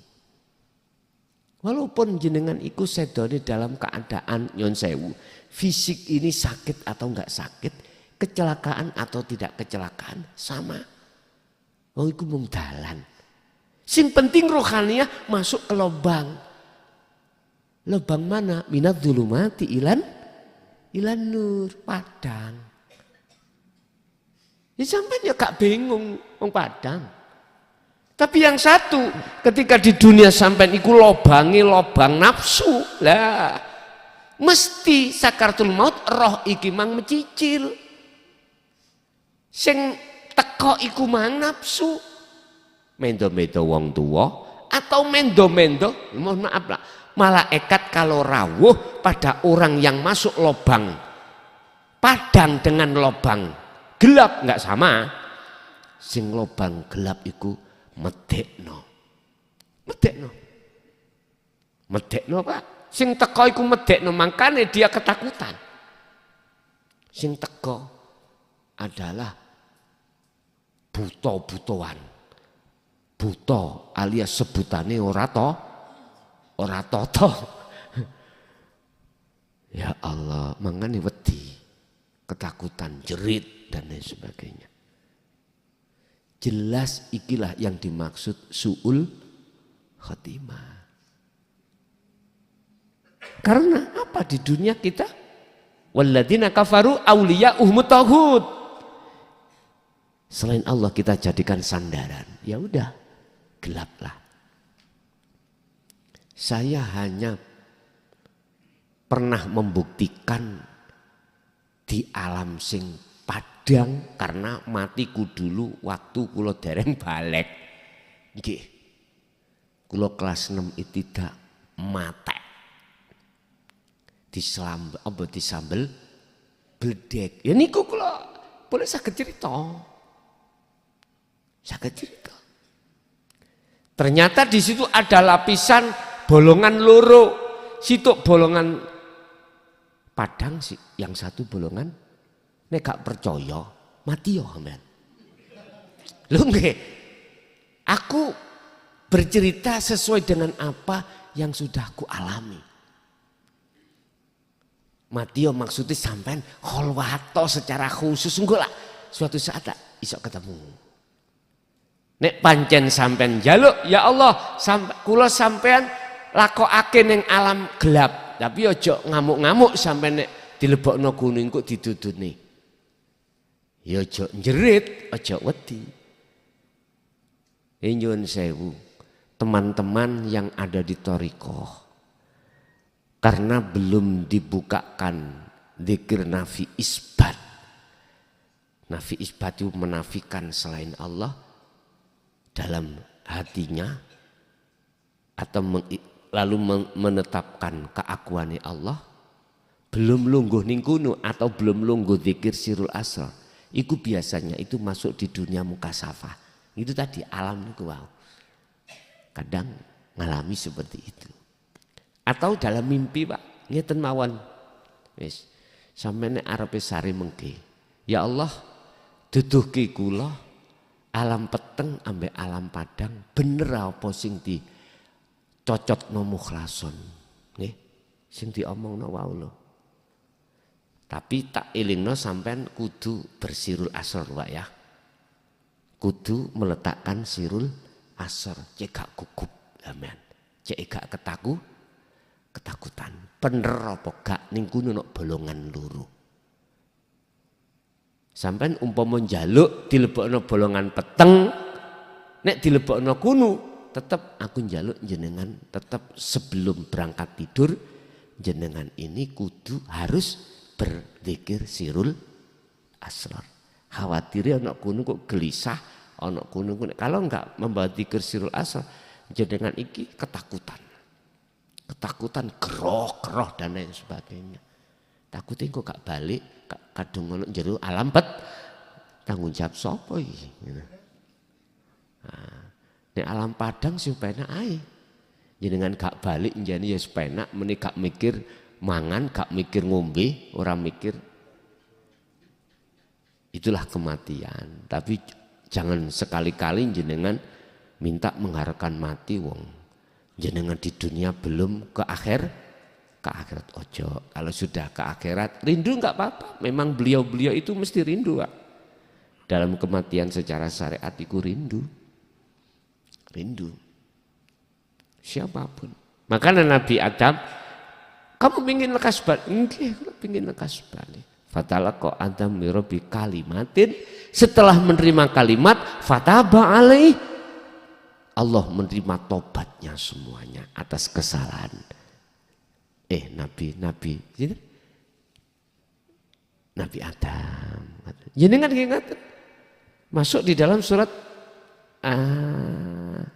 Walaupun jenengan iku sedone dalam keadaan nyon sewu, fisik ini sakit atau enggak sakit, kecelakaan atau tidak kecelakaan sama. Oh iku mung dalan. Sing penting rohaniah masuk ke lubang. Lubang mana? Minadz dzulumati ilan nur, padang. Ya sampean ya gak bingung wong padang. Tapi yang satu, ketika di dunia sampean iku lobangi lobang nafsu, lah mesti sakaratul maut roh iki mang mecicil. Sing teko iku mang nafsu. Mendo-mendo wong tua atau mendo-mendo, mohon maaf lah, malaikat kalau rawuh pada orang yang masuk lobang padang dengan lobang gelap nggak sama. Sing lobang gelap iku medekno Pak. Sing teko iku medekno, makane dia ketakutan. Sing teko adalah buta-butoan. Buta alias sebutane ora toto. Ya Allah, mangane wedi, ketakutan, jerit. dan lain sebagainya. Jelas ikilah yang dimaksud su'ul khatimah. Karena apa di dunia kita? Walladzina kafaru awliya'uhum taghut. Selain Allah kita jadikan sandaran. Ya udah, gelaplah. Saya hanya pernah membuktikan di alam sing padang karena matiku dulu waktu kula dereng balik. Nggih. Kula kelas 6 tidak matek. Disambel bledek. Ya niku kula boleh saged cerita. Saged cerita. Ternyata di situ ada lapisan bolongan loro. Situ bolongan padang sih, yang satu bolongan. Nek gak percaya, mati yo sampean. Lho nggih. Aku bercerita sesuai dengan apa yang sudah aku alami. Mati yo maksudnya sampean kholwato secara khusus enggak lah. Suatu saat tak iso ketemu. Nek pancen sampean njaluk, ya Allah, kula sampean lakokake ning alam gelap. Tapi aja ngamuk-ngamuk sampai nek dilebokno gunung kok didudune. Ya aja njerit, aja wedi. Nyuwun sewu, teman-teman yang ada di thariqah. Karena belum dibukakan dzikir nafi isbat. Nafi isbat itu menafikan selain Allah dalam hatinya atau lalu menetapkan keakuannya Allah, belum lungguh ning kuno atau belum lungguh zikir sirul asrar, itu biasanya itu masuk di dunia mukasafah. Itu tadi alam niku wow. Kadang ngalami seperti itu. Atau dalam mimpi Pak, ngeten mawon. Wis, sampeyan arepe sari mengke. Ya Allah, duduhke kula alam peteng ambek alam padang bener apa sing di cocokno mukhlason, nggih, sing diomongno wae lho. Tapi tak elingno sampean kudu bersirul asr Pak ya. Kudu meletakkan sirul asr, cek gak gugup sampean. Cek gak ketakutan. Bener apa gak ning kuno nek bolongan loro. Sampean umpama njaluk dilebokno bolongan peteng, nek dilebokno kuno tetap aku njaluk jenengan tetap sebelum berangkat tidur jenengan ini kudu harus berzikir sirul asrar. Khawatir ana kuno kok gelisah, ana kuno kalau enggak membawa zikir sirul asrar jenengan iki ketakutan. Ketakutan geroh-geroh dan lain sebagainya. Takutnya kok gak balik kadung ngono jero alam pet tanggung jawab sapa iki. Nah, nek alam padang sing penak ae. Jenengan gak balik njane ya penak, meni gak mikir mangan, gak mikir ngombe, ora mikir. Itulah kematian. Tapi jangan sekali-kali jenengan minta mengharapkan mati wong. Jenengan di dunia belum ke akhirat ojo. Kalau sudah ke akhirat rindu enggak apa-apa. Memang beliau-beliau itu mesti rindu Pak. Dalam kematian secara syariat itu rindu. Rindu. Siapapun. Makanya Nabi Adam, kamu ingin lekas balik? Enggak, aku ingin lekas balik. Fatalaqa Adam min rabbi kalimatin. Setelah menerima kalimat, fataba alaih. Allah menerima tobatnya semuanya atas kesalahan. Nabi Adam. Jenengan ingat masuk di dalam surat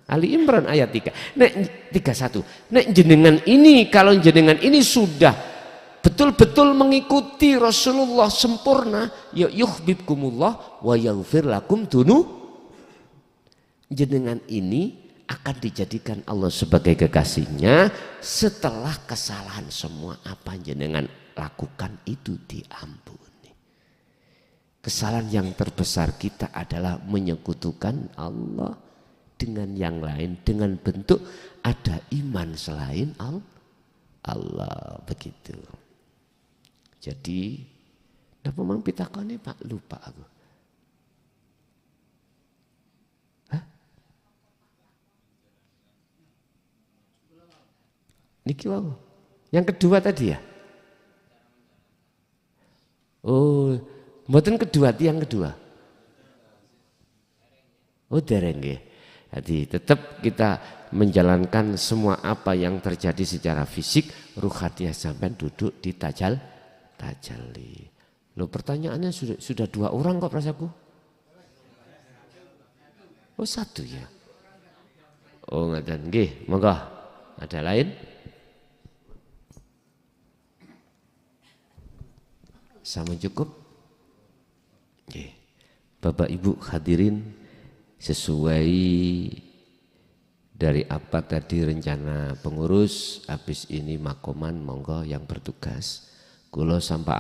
Ali Imran ayat 3. Nek 31. Nek jenengan ini kalau jenengan ini sudah betul-betul mengikuti Rasulullah sempurna, ya yuhibbukumullah wa yaghfir lakum dunu. Jenengan ini akan dijadikan Allah sebagai kekasihnya setelah kesalahan semua apa jenengan lakukan itu diampuni. Kesalahan yang terbesar kita adalah menyekutukan Allah dengan yang lain dengan bentuk ada iman selain Allah, begitu. Jadi Napa mang pitakone Pak, lupa aku. Hah? Niki wau. Yang kedua tadi ya? Oh, mboten kedua, tiang kedua. Oh, dereng nggih. Jadi tetap kita menjalankan semua apa yang terjadi secara fisik, ruh hati sampean duduk di tajalli. Loh, pertanyaannya sudah 2 orang kok prasaku? Oh, 1 ya. Oh, ngaten nggih, monggo. Ada lain? Sama cukup? Nggih. Bapak Ibu hadirin, sesuai dari apa tadi rencana pengurus, habis ini makoman monggo yang bertugas. Kulo sampai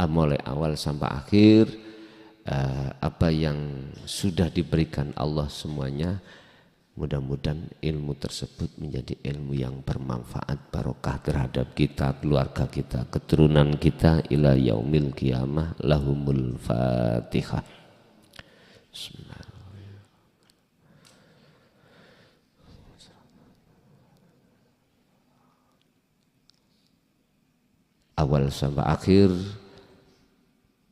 mulai awal sampai akhir, apa yang sudah diberikan Allah semuanya, mudah-mudahan ilmu tersebut menjadi ilmu yang bermanfaat, barokah terhadap kita, keluarga kita, keturunan kita ila yaumil qiyamah. Lahumul Fatihah. Bismillah. Awal sampai akhir,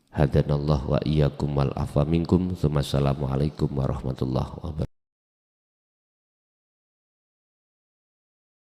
hadanallah wa iyyakum wal afwa minkum. Assalamualaikum warahmatullahi wabarakatuh.